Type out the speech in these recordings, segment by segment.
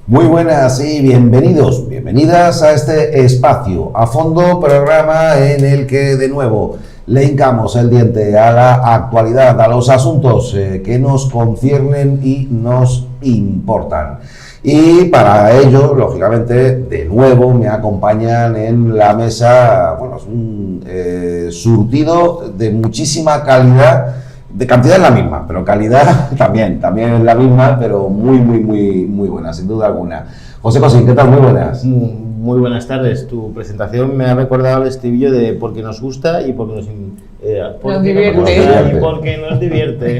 Muy buenas y bienvenidos, bienvenidas a este espacio a fondo, programa en el que de nuevo le hincamos el diente a la actualidad, a los asuntos que nos conciernen y nos importan. Y para ello, lógicamente, de nuevo me acompañan en la mesa, bueno, es un surtido de muchísima calidad. De cantidad es la misma, pero calidad también es la misma, pero muy buena, sin duda alguna. José Cosín, ¿qué tal? Muy buenas. Muy buenas tardes. Tu presentación me ha recordado el estribillo de porque nos gusta y porque nos divierte.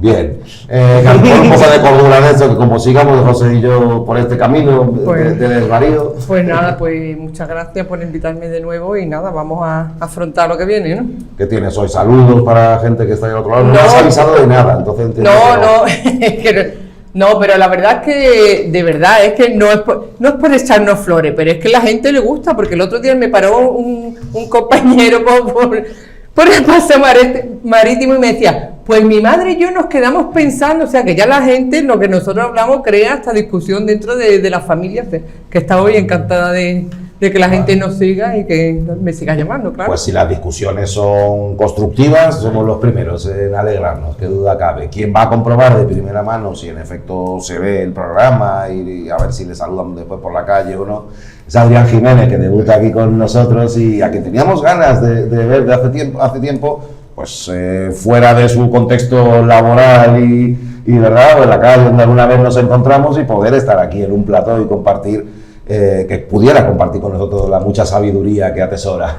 Bien. Con un poco de cordura de eso, que como sigamos José y yo por este camino de desvarío. Pues nada, pues muchas gracias por invitarme de nuevo y nada, vamos a afrontar lo que viene, ¿no? ¿Qué tienes hoy? ¿Saludos para gente que está ahí al otro lado? No has avisado de nada, entonces entiendo No, pero la verdad es que, de verdad, es que no es por echarnos flores, pero es que a la gente le gusta, porque el otro día me paró un compañero por el paseo marítimo y me decía, pues mi madre y yo nos quedamos pensando, o sea, que ya la gente, lo que nosotros hablamos, crea esta discusión dentro de las familias, que está hoy encantada de que la gente nos siga y que me siga llamando, claro. Pues si las discusiones son constructivas, somos los primeros en alegrarnos, qué duda cabe. ¿Quién va a comprobar de primera mano si en efecto se ve el programa y a ver si le saludan después por la calle o no? Es Adrián Jiménez, que debuta aquí con nosotros y a quien teníamos ganas de ver de hace tiempo, pues fuera de su contexto laboral y verdad, o en la calle donde alguna vez nos encontramos y poder estar aquí en un plató y compartir. Que pudiera compartir con nosotros la mucha sabiduría que atesora.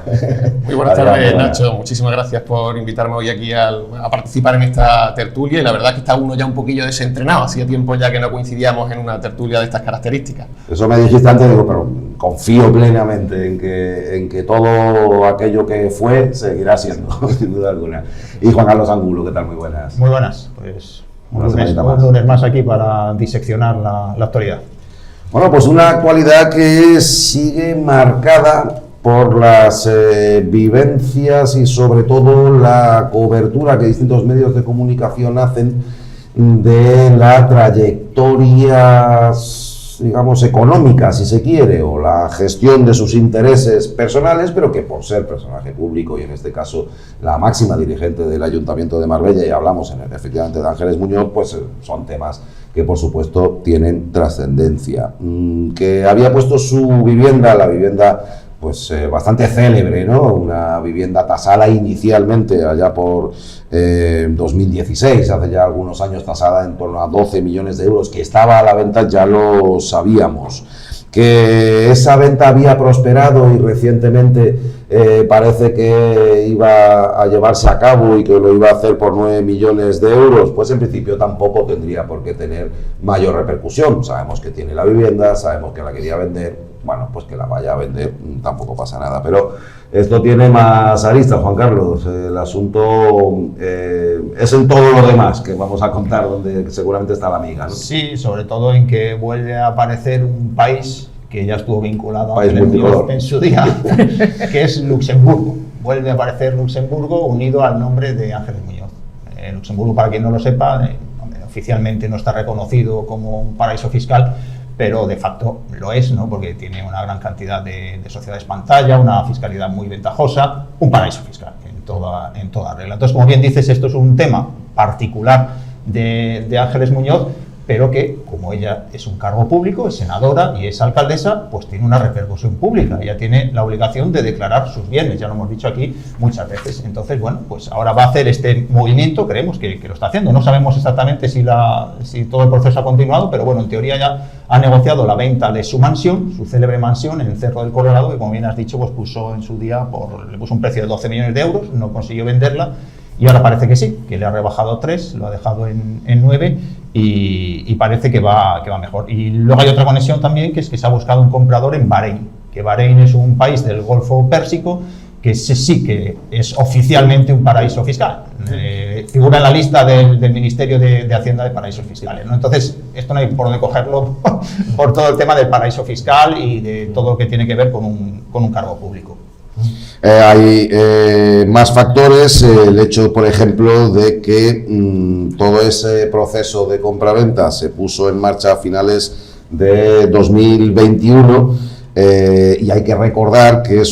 Muy buenas tardes, Nacho. Muchísimas gracias por invitarme hoy aquí a participar en esta tertulia y la verdad es que está uno ya un poquillo desentrenado. Hacía tiempo ya que no coincidíamos en una tertulia de estas características. Eso me dijiste antes, digo, pero confío plenamente en que todo aquello que fue seguirá siendo, sin duda alguna. Y Juan Carlos Angulo, ¿qué tal? Muy buenas. Muy buenas. Pues un lunes más aquí para diseccionar la actualidad. Bueno, pues una actualidad que sigue marcada por las vivencias y sobre todo la cobertura que distintos medios de comunicación hacen de la trayectoria, digamos, económica, si se quiere, o la gestión de sus intereses personales, pero que por ser personaje público y en este caso la máxima dirigente del Ayuntamiento de Marbella, y hablamos efectivamente de Ángeles Muñoz, pues son temas que por supuesto tienen trascendencia. Que había puesto su vivienda, la vivienda pues bastante célebre, ¿no? Una vivienda tasada inicialmente allá por 2016, hace ya algunos años, tasada en torno a 12 millones de euros, que estaba a la venta, ya lo sabíamos. Que esa venta había prosperado y recientemente parece que iba a llevarse a cabo y que lo iba a hacer por 9 millones de euros, pues en principio tampoco tendría por qué tener mayor repercusión. Sabemos que tiene la vivienda, sabemos que la quería vender, bueno, pues que la vaya a vender, tampoco pasa nada. Pero esto tiene más aristas, Juan Carlos. El asunto es en todo lo demás que vamos a contar, donde seguramente está la amiga, ¿no? Sí, sobre todo en que vuelve a aparecer un país que ya estuvo vinculado a Ángeles Muñoz en su día, que es Luxemburgo. Vuelve a aparecer Luxemburgo unido al nombre de Ángeles Muñoz. Luxemburgo, para quien no lo sepa, oficialmente no está reconocido como un paraíso fiscal, pero de facto lo es, ¿no? Porque tiene una gran cantidad de sociedades pantalla, una fiscalidad muy ventajosa, un paraíso fiscal en toda regla. Entonces, como bien dices, esto es un tema particular de Ángeles Muñoz, pero que, como ella es un cargo público, es senadora y es alcaldesa, pues tiene una repercusión pública. Ella tiene la obligación de declarar sus bienes, ya lo hemos dicho aquí muchas veces. Entonces, bueno, pues ahora va a hacer este movimiento, creemos que lo está haciendo. No sabemos exactamente si todo el proceso ha continuado, pero bueno, en teoría ya ha negociado la venta de su mansión, su célebre mansión en el Cerro del Colorado, que, como bien has dicho, pues puso en su día, le puso un precio de 12 millones de euros, no consiguió venderla. Y ahora parece que sí, que le ha rebajado 3, lo ha dejado en 9 y parece que va mejor. Y luego hay otra conexión también, que es que se ha buscado un comprador en Bahrein, que Bahrein es un país del Golfo Pérsico, que sí que es oficialmente un paraíso fiscal. Figura en la lista del Ministerio de Hacienda de paraísos fiscales, ¿no? Entonces, esto no hay por dónde cogerlo por todo el tema del paraíso fiscal y de todo lo que tiene que ver con un cargo público. Hay más factores, el hecho, por ejemplo, de que todo ese proceso de compraventa se puso en marcha a finales de 2021, y hay que recordar que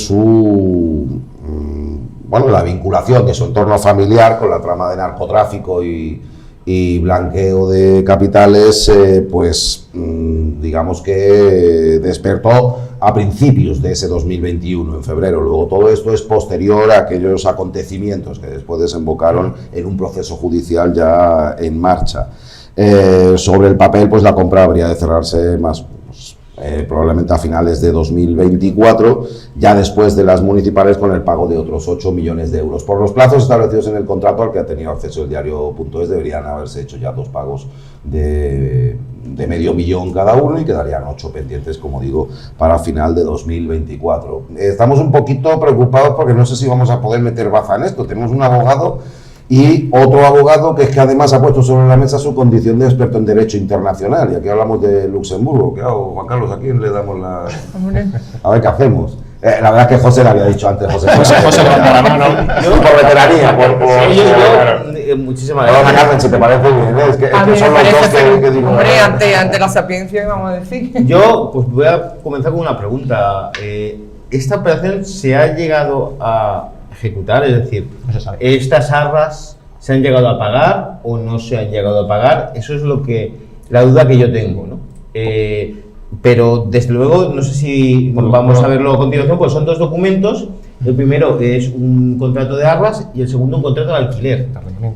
la vinculación de su entorno familiar con la trama de narcotráfico y blanqueo de capitales, digamos que despertó a principios de ese 2021, en febrero. Luego todo esto es posterior a aquellos acontecimientos que después desembocaron en un proceso judicial ya en marcha. Sobre el papel, pues la compra habría de cerrarse probablemente a finales de 2024, ya después de las municipales, con el pago de otros 8 millones de euros. Por los plazos establecidos en el contrato al que ha tenido acceso el diario.es, deberían haberse hecho ya 2 pagos de $500,000 cada uno, y quedarían 8 pendientes, como digo, para final de 2024. Estamos un poquito preocupados porque no sé si vamos a poder meter baza en esto. Tenemos un abogado y otro abogado que es que además ha puesto sobre la mesa su condición de experto en Derecho Internacional. Y aquí hablamos de Luxemburgo. ¿Qué hago, Juan Carlos? ¿A quién le damos la...? A ver qué hacemos. La verdad es que José le había dicho antes. José levanta la mano. Por veteranía. Muchísimas gracias. gracias. Carmen, si te parece bien. Es que A mí son me los dos parece que digo. Hombre, ante la sapiencia, vamos a decir. Yo pues voy a comenzar con una pregunta. ¿Esta operación se ha llegado a ejecutar? Es decir, No se sabe. ¿estas arras se han llegado a pagar o no se han llegado a pagar? Eso es la duda que yo tengo, ¿no? Pero desde luego, no sé si vamos a verlo a continuación, pues son 2 documentos. El primero es un contrato de arras y el segundo un contrato de alquiler.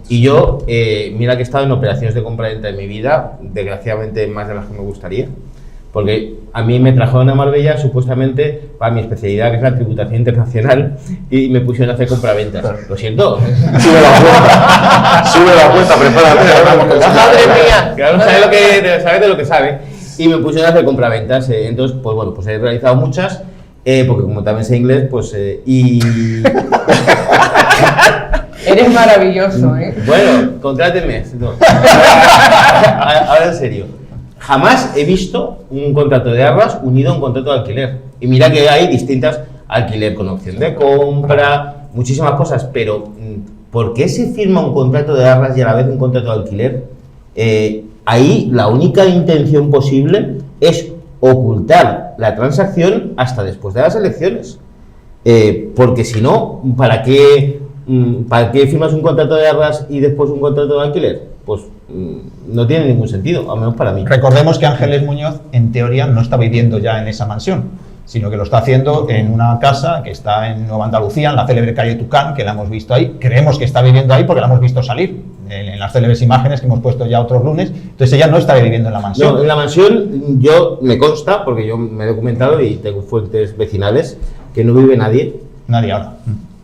Y yo, mira que he estado en operaciones de compra-venta en mi vida, desgraciadamente más de las que me gustaría, porque a mí me trajeron a Marbella supuestamente para mi especialidad, que es la tributación internacional, y me pusieron a hacer compraventas. Lo siento. Sube la cuenta, prepárate. Madre mía. Claro, sabe de lo que sabe. Y me pusieron a hacer compraventas. Entonces, pues bueno, pues he realizado muchas, porque como también sé inglés, pues Eres maravilloso, ¿eh? Bueno, contráteme. No. Ahora en serio. Jamás he visto un contrato de arras unido a un contrato de alquiler. Y mira que hay distintas, alquiler con opción de compra, muchísimas cosas, pero ¿por qué se firma un contrato de arras y a la vez un contrato de alquiler? Ahí la única intención posible es ocultar la transacción hasta después de las elecciones. Porque si no, ¿para qué firmas un contrato de arras y después un contrato de alquiler? Pues no tiene ningún sentido, al menos para mí. Recordemos que Ángeles Muñoz, en teoría, no está viviendo ya en esa mansión, sino que lo está haciendo en una casa que está en Nueva Andalucía, en la célebre calle Tucán, que la hemos visto ahí. Creemos que está viviendo ahí porque la hemos visto salir en las célebres imágenes que hemos puesto ya otros lunes. Entonces ella no está viviendo en la mansión. No, en la mansión yo me consta, porque yo me he documentado y tengo fuentes vecinales, que no vive nadie. Nadie ahora.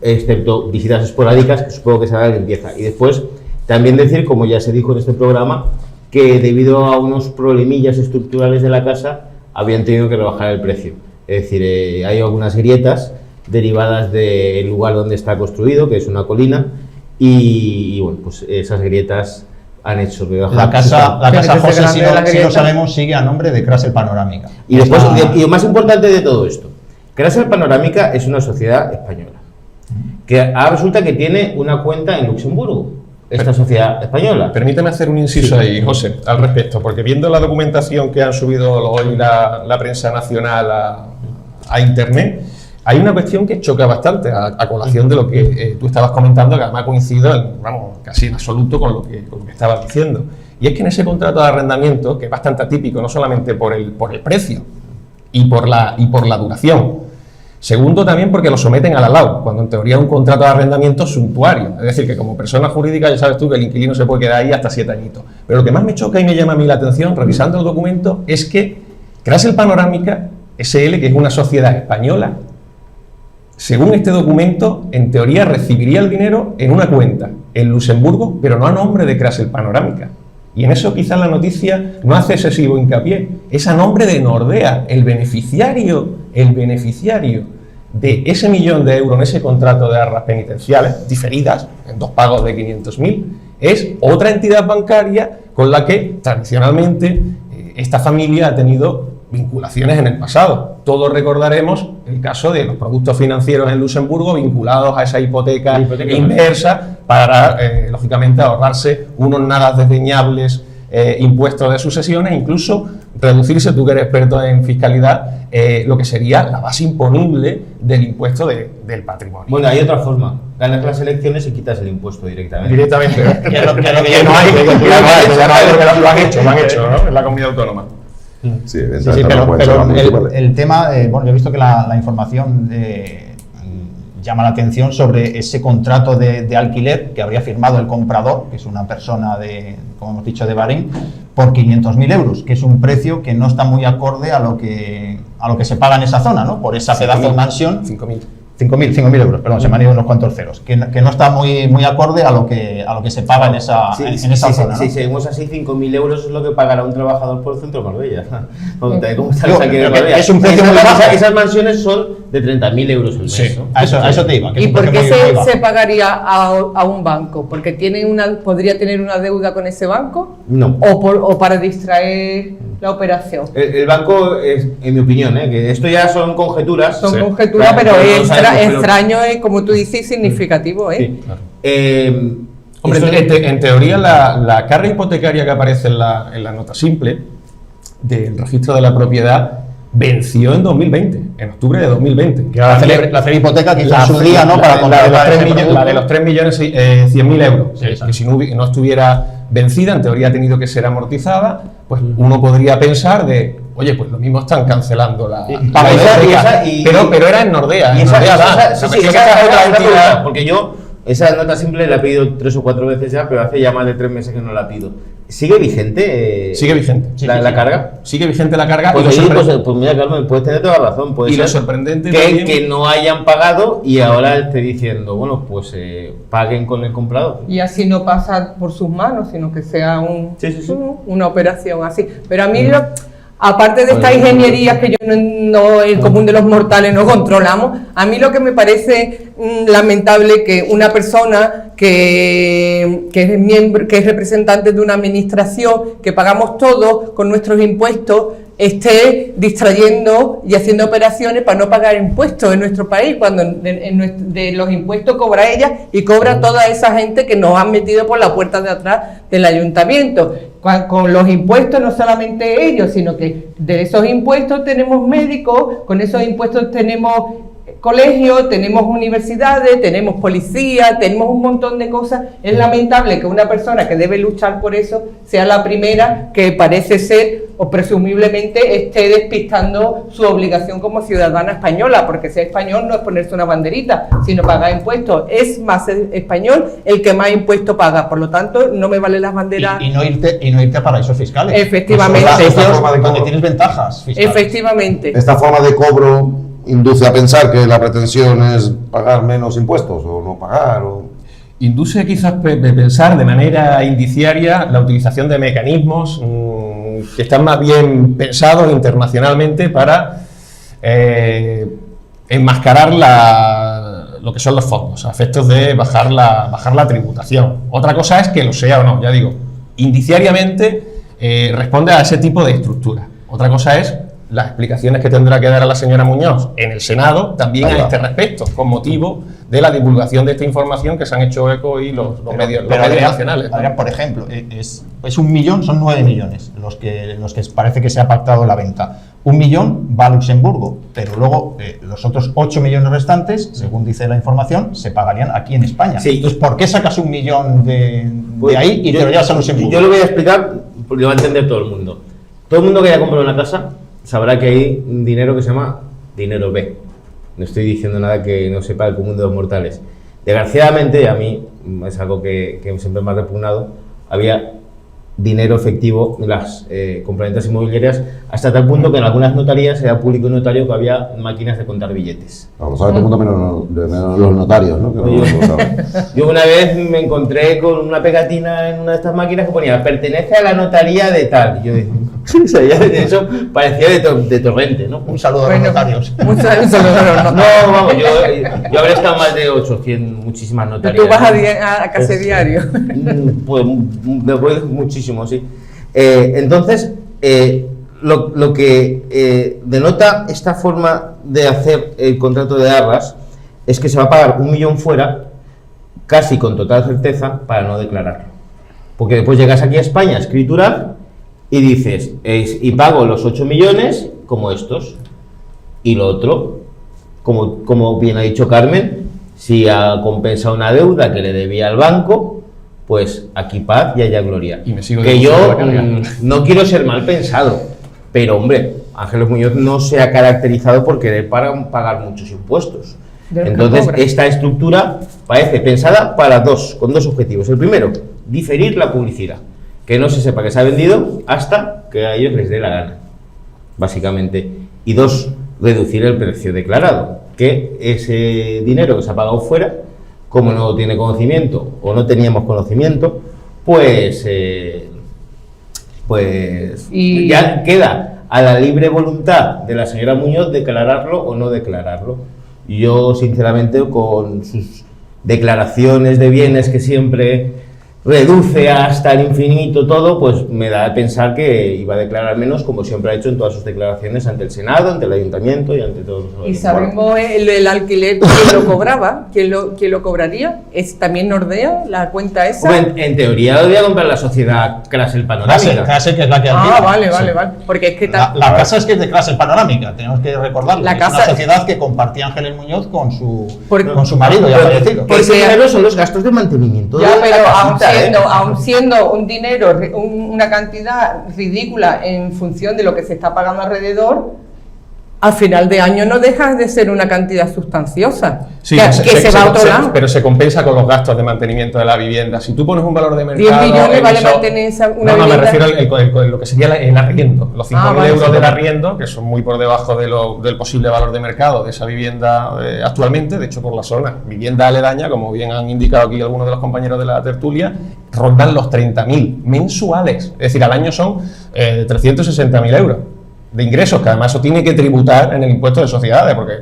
Excepto visitas esporádicas, que supongo que será la limpieza. Y después, también decir, como ya se dijo en este programa, que debido a unos problemillas estructurales de la casa, habían tenido que rebajar el precio. Es decir, hay algunas grietas derivadas del lugar donde está construido, que es una colina, y bueno, pues esas grietas han hecho rebajar. La casa José, si no grieta. sabemos, sigue a nombre de Crasel Panorámica. Y después, y lo más importante de todo esto, Crasel Panorámica es una sociedad española, que resulta que tiene una cuenta en Luxemburgo, esta sociedad española. Permíteme hacer un inciso ahí, José, al respecto, porque viendo la documentación que han subido hoy la prensa nacional a Internet, hay una cuestión que choca bastante a colación de lo que tú estabas comentando, que además coincido casi en absoluto con lo que estabas diciendo. Y es que en ese contrato de arrendamiento, que es bastante atípico, no solamente por el precio y por la duración, segundo, también porque lo someten a la LAU, cuando en teoría es un contrato de arrendamiento suntuario. Es decir, que como persona jurídica ya sabes tú que el inquilino se puede quedar ahí hasta 7 añitos. Pero lo que más me choca y me llama a mí la atención, revisando el documento, es que Crasel Panorámica SL, que es una sociedad española, según este documento, en teoría recibiría el dinero en una cuenta en Luxemburgo, pero no a nombre de Crasel Panorámica. Y en eso quizás la noticia no hace excesivo hincapié. Es a nombre de Nordea, el beneficiario de ese €1.000.000 en ese contrato de arras penitenciales, diferidas en 2 pagos de 500.000, es otra entidad bancaria con la que tradicionalmente esta familia ha tenido vinculaciones en el pasado. Todos recordaremos el caso de los productos financieros en Luxemburgo vinculados a esa hipoteca inversa para, lógicamente, ahorrarse unos nada desdeñables impuestos de sucesiones, incluso reducirse, tú que eres experto en fiscalidad, lo que sería la base imponible del impuesto del patrimonio. Bueno, hay otra forma. Ganas las elecciones y quitas el impuesto directamente. Directamente. Que es lo que ya ya no hay, porque lo han hecho, ¿no? En la comunidad autónoma. Sí, Sí, pero el tema, bueno, yo he visto que la información llama la atención sobre ese contrato de alquiler que habría firmado el comprador, que es una persona como hemos dicho, de Bahrein, por 500.000 euros, que es un precio que no está muy acorde a lo que se paga en esa zona, ¿no? Por esa pedazo de mansión. 5.000 euros, perdón, se me han ido unos cuantos ceros, que no está muy acorde a lo que se paga en esa zona. Si seguimos así, 5.000 euros es lo que pagará un trabajador por el centro de Marbella. Es un precio muy bajo. Esas mansiones son de 30.000 euros el mes. Sí. ¿No? A eso te iba. ¿Y por qué se pagaría a un banco? ¿Porque podría tener una deuda con ese banco? No. ¿O para distraer la operación? El banco, en mi opinión, que esto ya son conjeturas. Son Sí. conjeturas, Claro, pero no es sabemos, extraño, como tú dices, significativo. Sí. Hombre, en teoría la carga hipotecaria que aparece en la nota simple del registro de la propiedad venció en 2020, en octubre de 2020. Que la célebre hipoteca que hizo en su día, ¿no? Para la de los 3.100.000 euros, Sí, exacto. que si no estuviera vencida, en teoría ha tenido que ser amortizada, pues uno podría pensar de, oye, pues lo mismo están cancelando la hipoteca. Pero era en Nordea. Y En Nordea esa es es otra otra entidad. pregunta, porque yo esa nota simple la he pedido 3 o 4 veces ya, pero hace ya más de 3 meses que no la pido. ¿Sigue vigente? Sigue vigente. ¿La carga? Sigue vigente la carga. Pues, y lo pues mira, Carmen, puedes tener toda la razón. Puede Y lo ser sorprendente que, también- que no hayan pagado y ahora esté diciendo, bueno, pues paguen con el comprador. Y así no pasa por sus manos, sino que sea Sí. una operación así. Pero a mí, aparte de estas ingenierías que el común de los mortales no controlamos, a mí lo que me parece lamentable que una persona que es representante de una administración, que pagamos todos con nuestros impuestos, esté distrayendo y haciendo operaciones para no pagar impuestos en nuestro país, cuando de los impuestos cobra ella y cobra toda esa gente que nos han metido por la puerta de atrás del ayuntamiento. Con los impuestos no solamente ellos, sino que de esos impuestos tenemos médicos, con esos impuestos tenemos colegios, tenemos universidades, tenemos policía, tenemos un montón de cosas. Es lamentable que una persona que debe luchar por eso sea la primera que parece ser o presumiblemente esté despistando su obligación como ciudadana española, porque ser español no es ponerse una banderita, sino pagar impuestos. Es más español el que más impuestos paga, por lo tanto no me valen las banderas. Y no irte a paraísos fiscales. Efectivamente. Esta forma de donde cobro. tienes ventajas fiscales. Efectivamente. Esta forma de cobro induce a pensar que la pretensión es pagar menos impuestos o no pagar. Induce quizás pensar de manera indiciaria la utilización de mecanismos que están más bien pensados internacionalmente para enmascarar lo que son los fondos, a efectos de bajar la tributación. Otra cosa es que lo sea o no, ya digo, indiciariamente responde a ese tipo de estructura. Otra cosa es las explicaciones que tendrá que dar a la señora Muñoz en el Senado también a este respecto, con motivo de la divulgación de esta información que se han hecho eco hoy los medios nacionales. Adrián, por ejemplo, es 1 millón, son 9 millones los que parece que se ha pactado la venta. 1 millón va a Luxemburgo, pero luego los otros 8 millones restantes, según dice la información, se pagarían aquí en España. Sí. Entonces, ¿por qué sacas 1 millón de ahí y te lo llevas a Luxemburgo? Yo lo voy a explicar porque lo va a entender todo el mundo. Todo el mundo que haya comprado una casa sabrá que hay un dinero que se llama dinero B. No estoy diciendo nada que no sepa el común de los mortales. Desgraciadamente, a mí es algo que siempre me ha repugnado, había dinero efectivo en las compraventas inmobiliarias, hasta tal punto que en algunas notarías se da público y notario que había máquinas de contar billetes. Lo sabe todo el mundo menos los notarios, ¿no? Que no lo saben. Yo una vez me encontré con una pegatina en una de estas máquinas que ponía pertenece a la notaría de tal. Y yo dije, o sea, ya eso parecía de Torrente, ¿no? Un saludo a los notarios. Un saludo a los No, vamos, yo habré estado más de 800, muchísimas notarías. ¿Tú vas a casi diario? Pues después muchísimo, sí. Entonces, lo que denota esta forma de hacer el contrato de arras es que se va a pagar 1 millón fuera, casi con total certeza, para no declararlo. Porque después llegas aquí a España a escriturar y dices, y pago los 8 millones como estos. Y lo otro, como bien ha dicho Carmen, si ha compensado una deuda que le debía al banco, pues aquí paz y allá gloria. Y me sigo que yo no quiero ser mal pensado, pero hombre, Ángeles Muñoz no se ha caracterizado por querer pagar muchos impuestos. Entonces, esta estructura parece pensada con dos objetivos. El primero, diferir la publicidad, que no se sepa que se ha vendido hasta que a ellos les dé la gana, básicamente. Y dos, reducir el precio declarado, que ese dinero que se ha pagado fuera, como no tiene conocimiento o no teníamos conocimiento, pues ya queda a la libre voluntad de la señora Muñoz declararlo o no declararlo. Yo, sinceramente, con sus declaraciones de bienes que siempre reduce hasta el infinito todo, pues me da a pensar que iba a declarar menos, como siempre ha hecho en todas sus declaraciones ante el Senado, ante el Ayuntamiento y ante todos los... ¿Y sabemos el alquiler quién lo cobraba? ¿Quién lo cobraría? ¿Es también Nordea, la cuenta esa? Bueno, en teoría lo debía comprar la sociedad Crasel Panorámica. Crasel, que es la que alquila. Vale. Porque es que la casa es que es de Crasel Panorámica, tenemos que recordarlo. La casa... Es una sociedad que compartía Ángeles Muñoz con su marido ya fallecido. Porque ese dinero son los gastos de mantenimiento. Ya, de pero la casita, aún siendo un dinero, una cantidad ridícula en función de lo que se está pagando alrededor, al final de año no deja de ser una cantidad sustanciosa, sí, que se va a otro lado. Pero se compensa con los gastos de mantenimiento de la vivienda. Si tú pones un valor de mercado... 10 millones vale mantener una vivienda. No, me refiero a lo que sería el arriendo. Los 5.000 euros del arriendo, que son muy por debajo del posible valor de mercado de esa vivienda actualmente, de hecho por la zona, vivienda aledaña, como bien han indicado aquí algunos de los compañeros de la tertulia, rondan los 30.000 mensuales. Es decir, al año son 360.000 euros de ingresos, que además eso tiene que tributar en el impuesto de sociedades, porque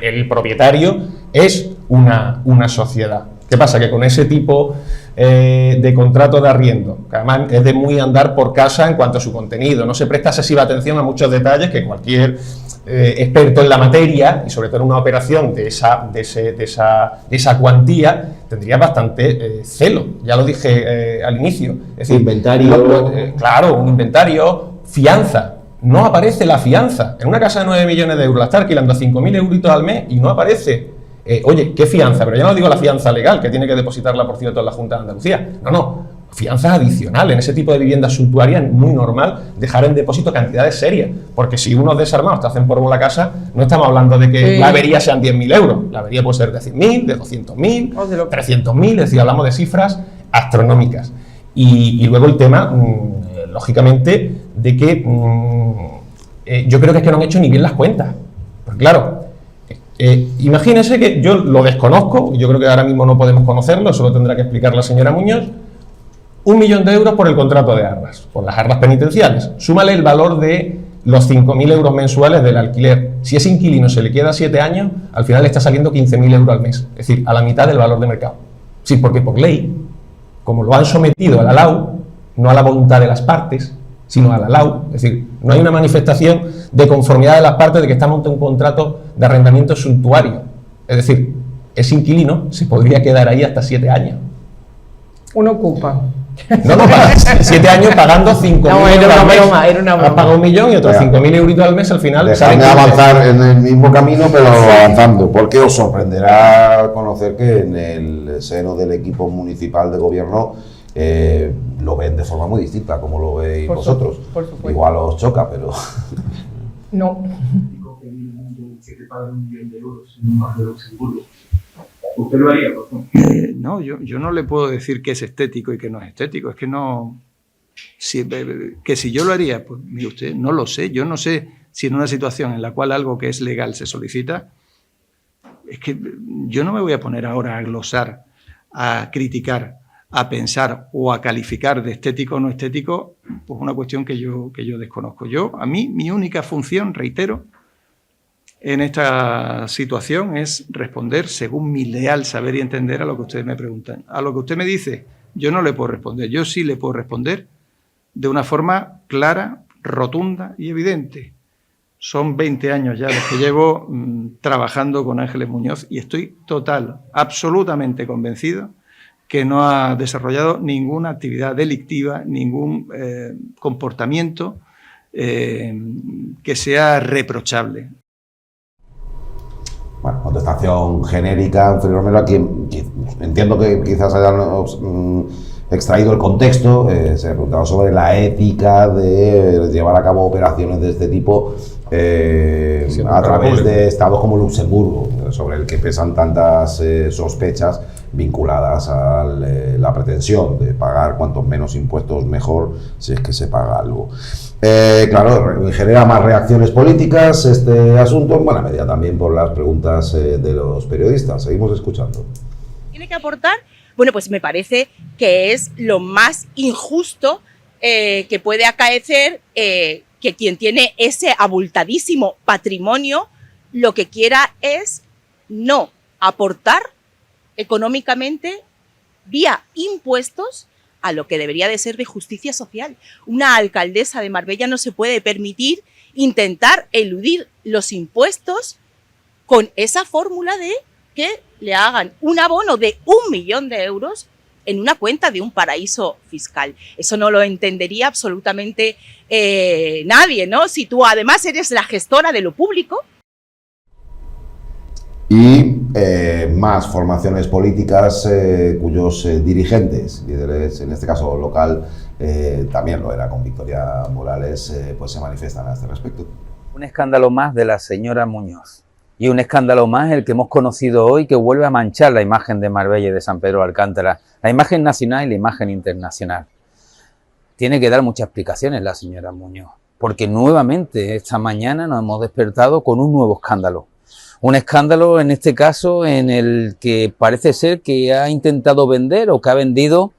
el propietario es una sociedad. ¿Qué pasa? Que con ese tipo de contrato de arriendo, que además es de muy andar por casa en cuanto a su contenido, no se presta excesiva atención a muchos detalles que cualquier experto en la materia, y sobre todo en una operación de esa cuantía, tendría bastante celo. Ya lo dije al inicio. Es decir, inventario. Claro, un inventario, fianza. No aparece la fianza. En una casa de 9 millones de euros la está alquilando a 5.000 euritos al mes y no aparece. Oye, ¿qué fianza? Pero ya no digo la fianza legal, que tiene que depositarla, por cierto, en la Junta de Andalucía. No. Fianzas adicionales. En ese tipo de viviendas suntuarias es muy normal dejar en depósito cantidades serias. Porque si unos desarmados te hacen polvo la casa, no estamos hablando de que la avería sean 10.000 euros. La avería puede ser de 100.000, de 200.000, 300.000. Es decir, hablamos de cifras astronómicas. Y luego el tema, lógicamente, de que yo creo que es que no han hecho ni bien las cuentas. Porque claro, imagínense que yo lo desconozco, yo creo que ahora mismo no podemos conocerlo, eso lo tendrá que explicar la señora Muñoz. 1 millón de euros por el contrato de arras, por las arras penitenciales. Súmale el valor de los 5.000 euros mensuales del alquiler. Si ese inquilino se le queda 7 años, al final le está saliendo 15.000 euros al mes, es decir, a la mitad del valor de mercado. Sí, porque por ley, como lo han sometido a la LAU, no a la voluntad de las partes, sino a la LAU, es decir, no hay una manifestación de conformidad de las partes de que estamos ante un contrato de arrendamiento suntuario. Es decir, ese inquilino se podría quedar ahí hasta 7 años. Uno ocupa. No, 7 años pagando 5.000 no, euros al mes. Era una broma. Has pagado 1 millón y otros 5.000 euritos al mes al final. Dejadme avanzar en el mismo camino, pero avanzando, porque os sorprenderá conocer que en el seno del equipo municipal de gobierno lo ven de forma muy distinta, como lo veis vosotros. Por supuesto. Igual os choca, pero... No. Que te pagan 1 millón de euros en un barrio de Luxemburgo. ¿Usted lo haría, por ejemplo? No, yo no le puedo decir que es estético y que no es estético. Es que no... Si yo lo haría, pues mire usted, no lo sé. Yo no sé si en una situación en la cual algo que es legal se solicita, es que yo no me voy a poner ahora a glosar, a criticar, a pensar o a calificar de estético o no estético, pues una cuestión que yo desconozco. A mí, mi única función, reitero, en esta situación es responder según mi leal saber y entender a lo que ustedes me preguntan. A lo que usted me dice, yo no le puedo responder. Yo sí le puedo responder de una forma clara, rotunda y evidente. Son 20 años ya los que llevo trabajando con Ángeles Muñoz y estoy absolutamente convencido que no ha desarrollado ninguna actividad delictiva, ningún comportamiento que sea reprochable. Bueno, contestación genérica, Félix Romero, aquí entiendo que quizás hayan extraído el contexto, se preguntaba sobre la ética de llevar a cabo operaciones de este tipo a través de estados como Luxemburgo, sobre el que pesan tantas sospechas vinculadas a la pretensión de pagar cuantos menos impuestos mejor, si es que se paga algo. Claro, genera más reacciones políticas este asunto, en buena medida también por las preguntas de los periodistas. Seguimos escuchando. ¿Tiene que aportar? Bueno, pues me parece que es lo más injusto que puede acaecer, que quien tiene ese abultadísimo patrimonio lo que quiera es no aportar económicamente vía impuestos a lo que debería de ser de justicia social. Una alcaldesa de Marbella no se puede permitir intentar eludir los impuestos con esa fórmula de que le hagan un abono de 1 millón de euros en una cuenta de un paraíso fiscal. Eso no lo entendería absolutamente nadie, ¿no? Si tú además eres la gestora de lo público. Y más formaciones políticas cuyos dirigentes, líderes, en este caso local, también lo era con Victoria Morales, pues se manifiestan a este respecto. Un escándalo más de la señora Muñoz. Y un escándalo más el que hemos conocido hoy, que vuelve a manchar la imagen de Marbella y de San Pedro de Alcántara, la imagen nacional y la imagen internacional. Tiene que dar muchas explicaciones la señora Muñoz, porque nuevamente esta mañana nos hemos despertado con un nuevo escándalo. Un escándalo en este caso en el que parece ser que ha intentado vender o que ha vendido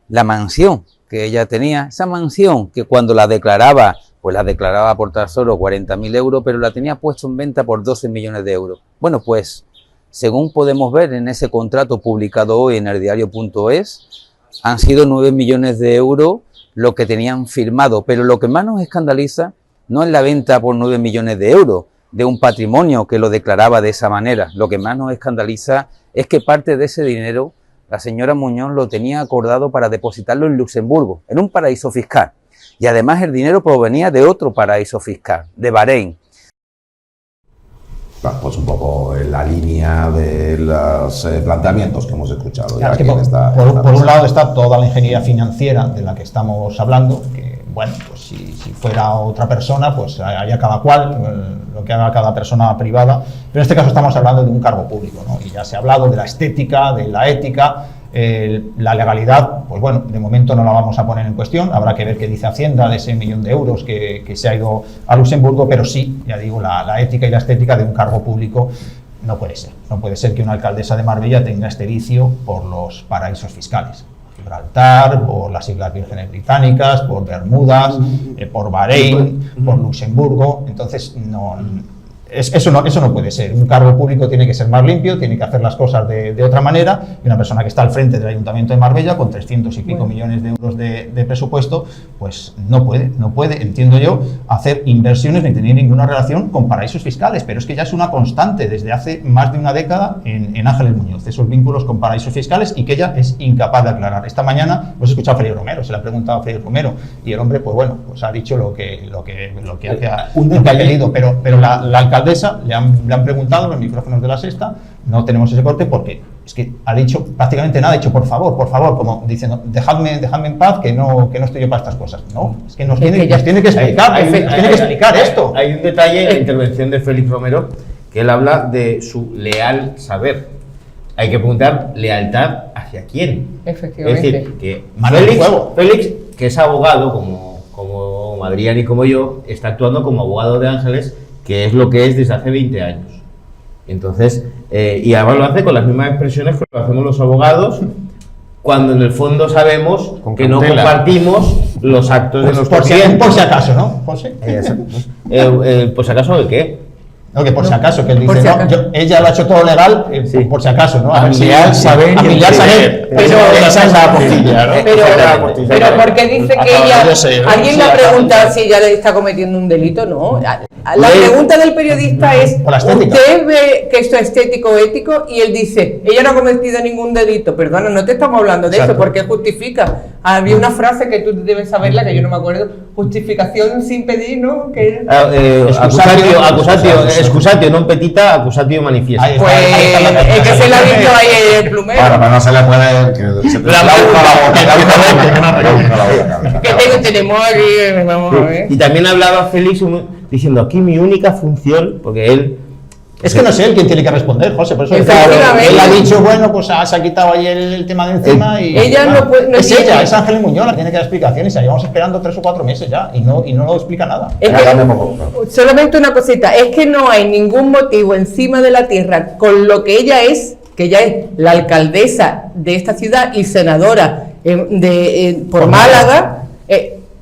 la mansión que ella tenía, esa mansión que cuando la declaraba, pues la declaraba por tan solo 40.000 euros, pero la tenía puesto en venta por 12 millones de euros. Bueno, pues, según podemos ver en ese contrato publicado hoy en el diario.es, han sido 9 millones de euros lo que tenían firmado, pero lo que más nos escandaliza no es la venta por 9 millones de euros de un patrimonio que lo declaraba de esa manera. Lo que más nos escandaliza es que parte de ese dinero la señora Muñoz lo tenía acordado para depositarlo en Luxemburgo, en un paraíso fiscal. Y además el dinero provenía de otro paraíso fiscal, de Bahrein. Pues un poco en la línea de los planteamientos que hemos escuchado. Claro, ya es que por un lado está toda la ingeniería financiera de la que estamos hablando, que bueno, pues si fuera otra persona, pues haría cada cual lo que haga cada persona privada, pero en este caso estamos hablando de un cargo público, ¿no? Y ya se ha hablado de la estética, de la ética. La legalidad, pues bueno, de momento no la vamos a poner en cuestión, habrá que ver qué dice Hacienda de ese 1 millón de euros que se ha ido a Luxemburgo, pero sí, ya digo, la ética y la estética de un cargo público no puede ser. No puede ser que una alcaldesa de Marbella tenga este vicio por los paraísos fiscales. Gibraltar, por las Islas Vírgenes Británicas, por Bermudas, por Bahrein, por Luxemburgo, entonces eso no puede ser. Un cargo público tiene que ser más limpio, tiene que hacer las cosas de otra manera, y una persona que está al frente del Ayuntamiento de Marbella con 300 y pico millones de euros de presupuesto, pues no puede, entiendo yo, hacer inversiones ni tener ninguna relación con paraísos fiscales, pero es que ya es una constante desde hace más de una década en Ángeles Muñoz, esos vínculos con paraísos fiscales, y que ella es incapaz de aclarar. Esta mañana hemos escuchado a Félix Romero, se le ha preguntado a Félix Romero, y el hombre, pues bueno, pues ha dicho lo que ha querido, pero la alcaldesa le han preguntado en los micrófonos de La Sexta, no tenemos ese corte porque es que ha dicho prácticamente nada, ha dicho por favor, como diciendo, dejadme en paz, que no estoy yo para estas cosas. No, es que nos tiene que explicar esto. Hay un detalle en la intervención de Félix Romero, que él habla de su leal saber. Hay que preguntar lealtad hacia quién. Efectivamente. Es decir, que Félix, que es abogado, como Adrián y como yo, está actuando como abogado de Ángeles, que es lo que es desde hace 20 años. Entonces, y además lo hace con las mismas expresiones que lo hacemos los abogados, cuando en el fondo sabemos que no compartimos los actos de nuestros clientes. Por si acaso, ¿no, José? ¿Por si acaso de qué? No, que por No, si acaso, que él por dice, si no, acaso. ella lo ha hecho todo legal, Sí. por si acaso, ¿no? A ver si- mirar, saber a y mirar, saber. entender. Pero esa es la postilla, ¿no? Pero ¿por qué dice que ella... yo sé, ¿no? ¿Alguien le ha preguntado si ella le está cometiendo un delito? No. La pregunta del periodista es, Por la estética. ¿usted ve que esto es estético o ético? Y él dice, ella no ha cometido ningún delito. Perdona, no te estamos hablando de Exacto. eso, porque justifica. Había una frase que tú debes saberla, que yo no me acuerdo, justificación sin pedir, ¿no? Que... Excusatio non petita, accusatio manifiesta. Ahí está, Pues ahí está la- es que se la ha visto ahí el plumero. Para no se le puede... Que se la busca la boca. Que tenemos aquí, vamos a ver. Y también hablaba Félix diciendo aquí mi única función, porque él... Es que no sé él quién tiene que responder, José, por eso Efectivamente. él ha dicho, bueno, pues se ha quitado ahí el tema de encima y... Ella no puede- no es tiene- ella, es Ángeles Muñoz, la tiene que dar explicaciones, y llevamos esperando 3 o 4 meses ya, y no lo explica nada. Es que, solamente una cosita, es que no hay ningún motivo encima de la tierra con lo que ella es, que ella es la alcaldesa de esta ciudad y senadora por Málaga,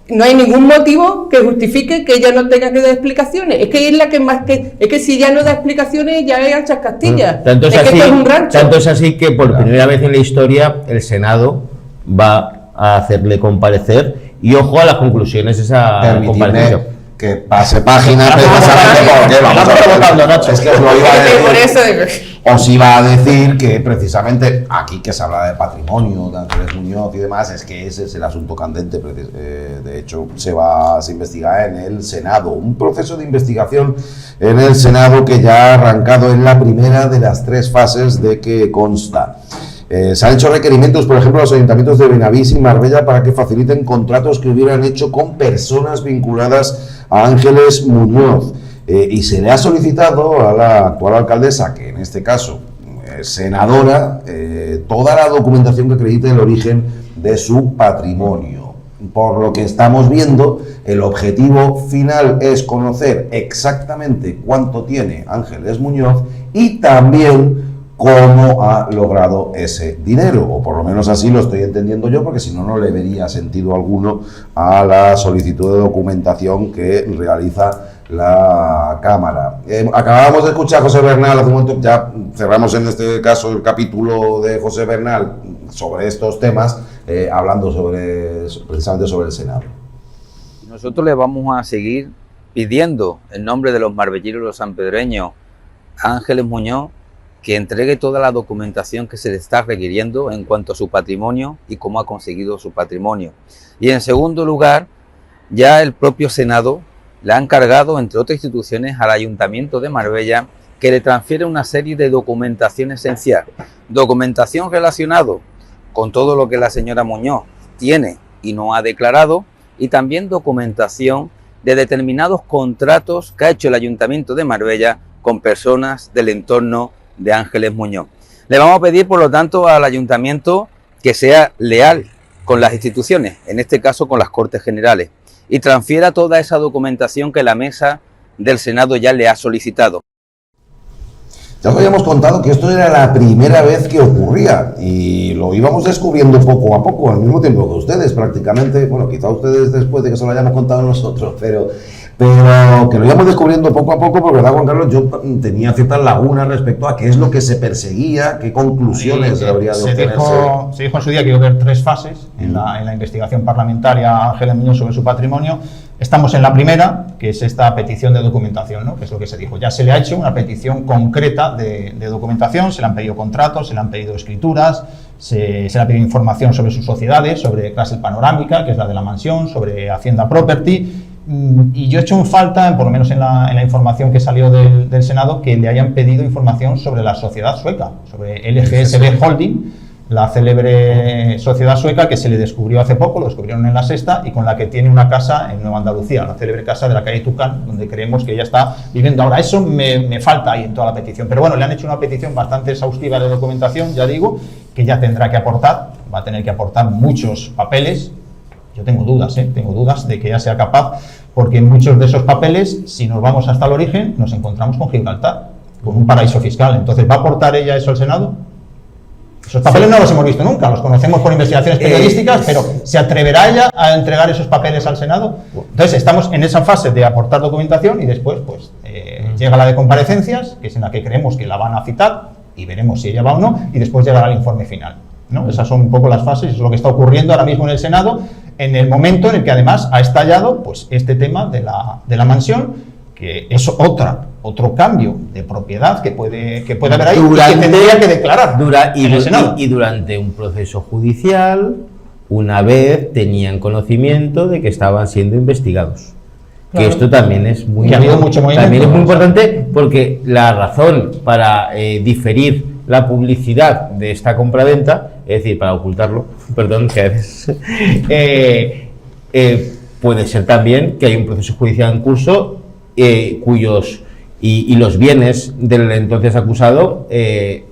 no hay ningún motivo que justifique que ella no tenga que dar explicaciones. Es que es la que más que... Es que si ya no da explicaciones, ya es Anchas Castilla. Tanto es, es que así, esto es un rancho. tanto es así que por primera vez en la historia el Senado va a hacerle comparecer y ojo a las conclusiones de esa Permitidme comparecencia. que pase página precisamente porque vamos a ver, es que os lo iba a decir. Por eso Os iba a decir que precisamente aquí que se habla de patrimonio, de Ángeles Muñoz y demás, es que ese es el asunto candente. De hecho, se investigar en el Senado. Un proceso de investigación en el Senado que ya ha arrancado en la primera de las 3 fases de que consta. Se han hecho requerimientos, por ejemplo, a los ayuntamientos de Benavís y Marbella para que faciliten contratos que hubieran hecho con personas vinculadas a Ángeles Muñoz. Y se le ha solicitado a la actual alcaldesa, que en este caso es senadora, toda la documentación que acredite el origen de su patrimonio. Por lo que estamos viendo, el objetivo final es conocer exactamente cuánto tiene Ángeles Muñoz y también cómo ha logrado ese dinero, o por lo menos así lo estoy entendiendo yo, porque si no, no le vería sentido alguno a la solicitud de documentación que realiza la Cámara. Acabamos de escuchar a José Bernal hace un momento, ya cerramos en este caso el capítulo de José Bernal sobre estos temas, hablando precisamente sobre el Senado. Nosotros le vamos a seguir pidiendo en nombre de los marbelleros y los sanpedreños a Ángeles Muñoz que entregue toda la documentación que se le está requiriendo en cuanto a su patrimonio y cómo ha conseguido su patrimonio. Y en segundo lugar, ya el propio Senado le ha encargado, entre otras instituciones, al Ayuntamiento de Marbella que le transfiere una serie de documentación esencial. Documentación relacionada con todo lo que la señora Muñoz tiene y no ha declarado, y también documentación de determinados contratos que ha hecho el Ayuntamiento de Marbella con personas del entorno de Ángeles Muñoz. Le vamos a pedir, por lo tanto, al Ayuntamiento que sea leal con las instituciones, en este caso con las Cortes Generales, y transfiera toda esa documentación que la mesa del Senado ya le ha solicitado. Ya os habíamos contado que esto era la primera vez que ocurría y lo íbamos descubriendo poco a poco, al mismo tiempo que ustedes prácticamente, bueno, quizá ustedes después de que se lo hayamos contado nosotros, pero que lo íbamos descubriendo poco a poco, porque verdad, Juan Carlos, yo tenía ciertas lagunas respecto a qué es lo que se perseguía, qué conclusiones habría de obtenerse. Se dijo en su día que iba a haber 3 fases en la investigación parlamentaria a Ángeles Muñoz sobre su patrimonio. Estamos en la primera, que es esta petición de documentación, ¿no? Que es lo que se dijo. Ya se le ha hecho una petición concreta de documentación, se le han pedido contratos, se le han pedido escrituras, se le ha pedido información sobre sus sociedades, sobre Clase Panorámica, que es la de la mansión, sobre Hacienda Property. Y yo he hecho en falta, por lo menos en la información que salió del Senado, que le hayan pedido información sobre la sociedad sueca, sobre LGSB Holding, la célebre sociedad sueca que se le descubrió hace poco, lo descubrieron en La Sexta, y con la que tiene una casa en Nueva Andalucía, la célebre casa de la calle Tucán, donde creemos que ella está viviendo ahora. Eso me falta ahí en toda la petición, pero bueno, le han hecho una petición bastante exhaustiva de documentación, ya digo, que ya tendrá que aportar, va a tener que aportar muchos papeles. Yo tengo dudas de que ella sea capaz, porque en muchos de esos papeles, si nos vamos hasta el origen, nos encontramos con Gibraltar, con un paraíso fiscal. Entonces, ¿va a aportar ella eso al Senado? Esos papeles no los hemos visto nunca, los conocemos por investigaciones periodísticas, pero ¿se atreverá ella a entregar esos papeles al Senado? Entonces, estamos en esa fase de aportar documentación y después, pues, llega la de comparecencias, que es en la que creemos que la van a citar, y veremos si ella va o no, y después llegará el informe final, ¿no? Esas son un poco las fases, es lo que está ocurriendo ahora mismo en el Senado, en el momento en el que además ha estallado pues, este tema de la mansión, que es otro cambio de propiedad que puede haber ahí y que tendría que declarar en el Senado. Y durante un proceso judicial, una vez tenían conocimiento de que estaban siendo investigados. Claro. Que esto también es muy, ha habido mucho movimiento, también es muy importante, porque la razón para diferir la publicidad de esta compraventa, es decir, para ocultarlo, perdón, que a veces, puede ser también que hay un proceso judicial en curso cuyos y los bienes del entonces acusado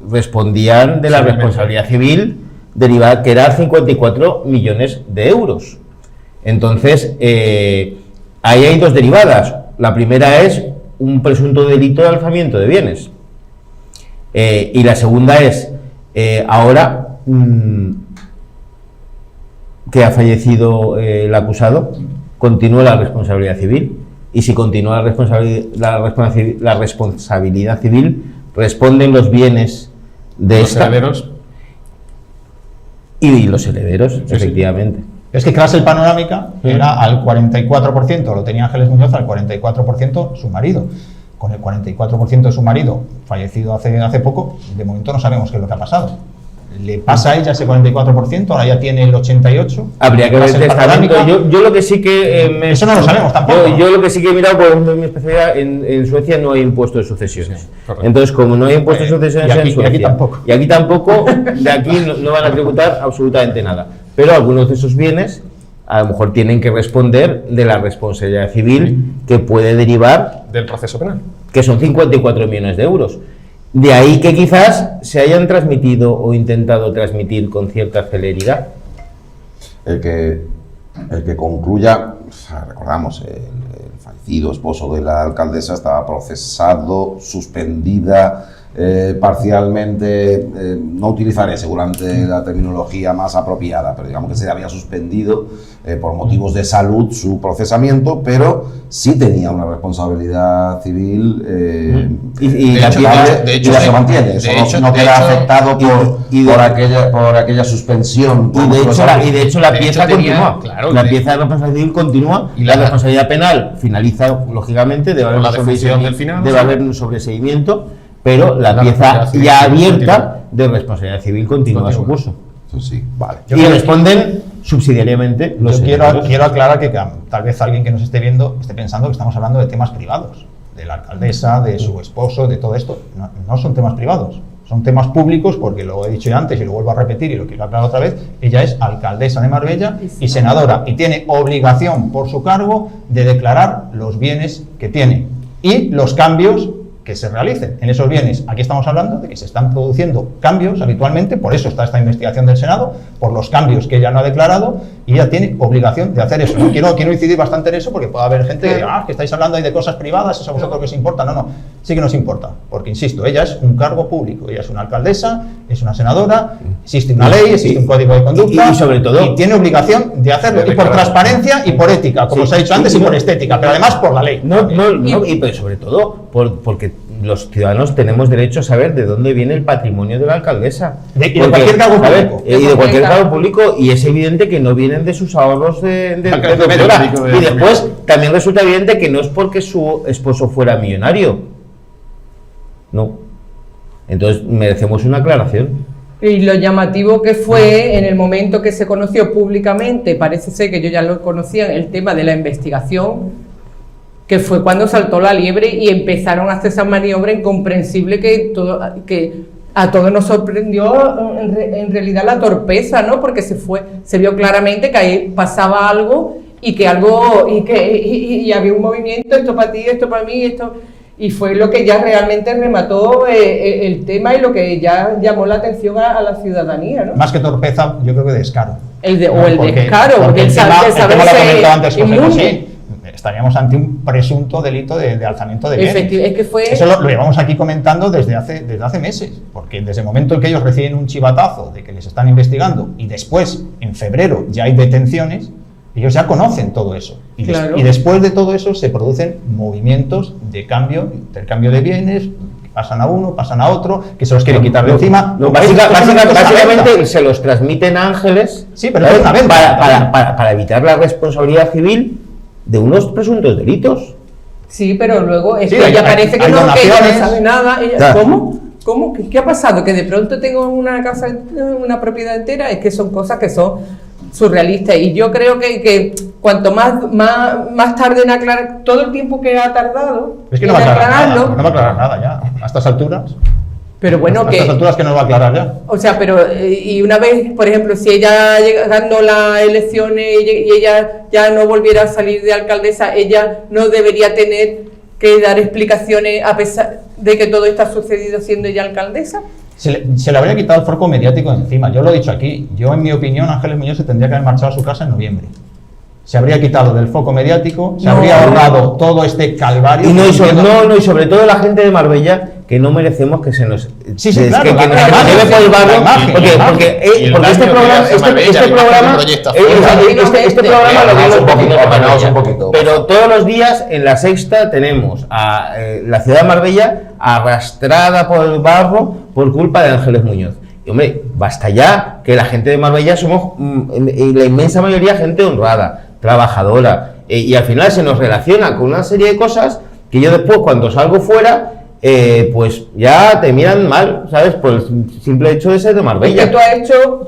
respondían de la responsabilidad civil derivada, que era 54 millones de euros. Entonces, ahí hay dos derivadas. La primera es un presunto delito de alzamiento de bienes. Y la segunda es, ahora que ha fallecido el acusado, continúa la responsabilidad civil. Y si continúa la responsabilidad civil, responden los bienes de los herederos. Y los herederos, sí, efectivamente. Es que Crassel Panorámica era al 44%, lo tenía Ángeles Muñoz, al 44% su marido. Con el 44% de su marido, fallecido hace poco, de momento no sabemos qué es lo que ha pasado. Le pasa a ella ese 44%, ahora ya tiene el 88%. Habría que ver el testamento. Yo lo que sí que... eso no lo sabemos tampoco. Yo lo que sí que he mirado, por ejemplo, en mi especialidad, en Suecia no hay impuesto de sucesiones. Sí, entonces, como no hay impuesto de sucesiones en Suecia... Y aquí tampoco. De aquí no van a tributar absolutamente nada. Pero algunos de esos bienes a lo mejor tienen que responder de la responsabilidad civil que puede derivar... Del proceso penal. Que son 54 millones de euros. De ahí que quizás se hayan transmitido o intentado transmitir con cierta celeridad. El que concluya, recordamos, el fallecido esposo de la alcaldesa estaba procesado, suspendida parcialmente, no utilizaré seguramente la terminología más apropiada, pero digamos que se había suspendido por motivos de salud su procesamiento, pero sí tenía una responsabilidad civil y la se mantiene. Eso no queda afectado por aquella suspensión. Y de hecho la pieza continúa. Claro, la pieza de responsabilidad civil continúa y la responsabilidad penal finaliza, lógicamente, debe haber un sobreseimiento, pero la pieza ya abierta de responsabilidad civil continúa su curso. Eso sí, vale. Y responden subsidiariamente los quiero aclarar que tal vez alguien que nos esté viendo esté pensando que estamos hablando de temas privados, de la alcaldesa, de su esposo, de todo esto. No son temas privados, son temas públicos, porque lo he dicho ya antes y lo vuelvo a repetir y lo quiero aclarar otra vez. Ella es alcaldesa de Marbella y senadora, y tiene obligación por su cargo de declarar los bienes que tiene y los cambios que se realicen en esos bienes. Aquí estamos hablando de que se están produciendo cambios habitualmente, por eso está esta investigación del Senado, por los cambios que ella no ha declarado, y ella tiene obligación de hacer eso. No quiero incidir bastante en eso, porque puede haber gente que estáis hablando ahí de cosas privadas, eso a vosotros que os importa. No, sí que nos importa, porque insisto, ella es un cargo público, ella es una alcaldesa, es una senadora, existe una ley, existe un código de conducta, y sobre todo, y tiene obligación de hacerlo, y por transparencia y por ética, como os he dicho antes, y por estética, pero además por la ley. Pero sobre todo porque los ciudadanos tenemos derecho a saber de dónde viene el patrimonio de la alcaldesa. De cualquier cargo público. Y de cualquier cargo público, y es evidente que no vienen de sus ahorros de doctora. Y después también resulta evidente que no es porque su esposo fuera millonario. No. Entonces merecemos una aclaración. Y lo llamativo que fue en el momento que se conoció públicamente, parece ser que yo ya lo conocía, el tema de la investigación, que fue cuando saltó la liebre y empezaron a hacer esa maniobra incomprensible que a todos nos sorprendió en realidad la torpeza, ¿no? Porque se vio claramente que ahí pasaba algo y había un movimiento, esto para ti, esto para mí, esto, y fue lo que ya realmente remató el tema y lo que ya llamó la atención a la ciudadanía, ¿no? Más que torpeza, yo creo que descaro. El descaro, porque el saberse inmune. Estaríamos ante un presunto delito de alzamiento de bienes. Es que fue... Eso lo llevamos aquí comentando desde hace meses, porque desde el momento en que ellos reciben un chivatazo de que les están investigando y después, en febrero, ya hay detenciones, Ellos ya conocen todo eso. Y después de todo eso se producen movimientos de cambio, intercambio de bienes, pasan a uno, pasan a otro, que se los quieren quitar de encima. Básicamente se los transmiten a ángeles, sí, pero es una venta, para evitar la responsabilidad civil de unos presuntos delitos. Sí, pero luego es que ella parece que no sabe nada. ¿Cómo? ¿Qué ha pasado? Que de pronto tengo una casa, una propiedad entera. Es que son cosas que son surrealistas. Y yo creo que cuanto más tarde en aclarar, todo el tiempo que ha tardado, es que no va a aclarar nada ya, a estas alturas. Pero bueno, a estas alturas que no va a aclarar ya. O sea, pero y una vez, por ejemplo, si ella ganó las elecciones y ella ya no volviera a salir de alcaldesa, ella no debería tener que dar explicaciones a pesar de que todo está sucedido siendo ella alcaldesa. Se le habría quitado el foco mediático de encima. Yo lo he dicho aquí. Yo, en mi opinión, Ángeles Muñoz se tendría que haber marchado a su casa en noviembre. Se habría quitado del foco mediático, se habría ahorrado todo este calvario. Y sobre todo la gente de Marbella, que no merecemos que se nos... claro, que nos lleve por el barro, porque este programa lo vimos un poquito. Pero todos los días en La Sexta tenemos a la ciudad de Marbella arrastrada por el barro por culpa de Ángeles Muñoz. Y hombre, basta ya, que la gente de Marbella somos la inmensa mayoría gente honrada, trabajadora, y al final se nos relaciona con una serie de cosas que yo después, cuando salgo fuera, pues ya te miran mal, ¿sabes? Por el simple hecho de ser de Marbella. Es que tú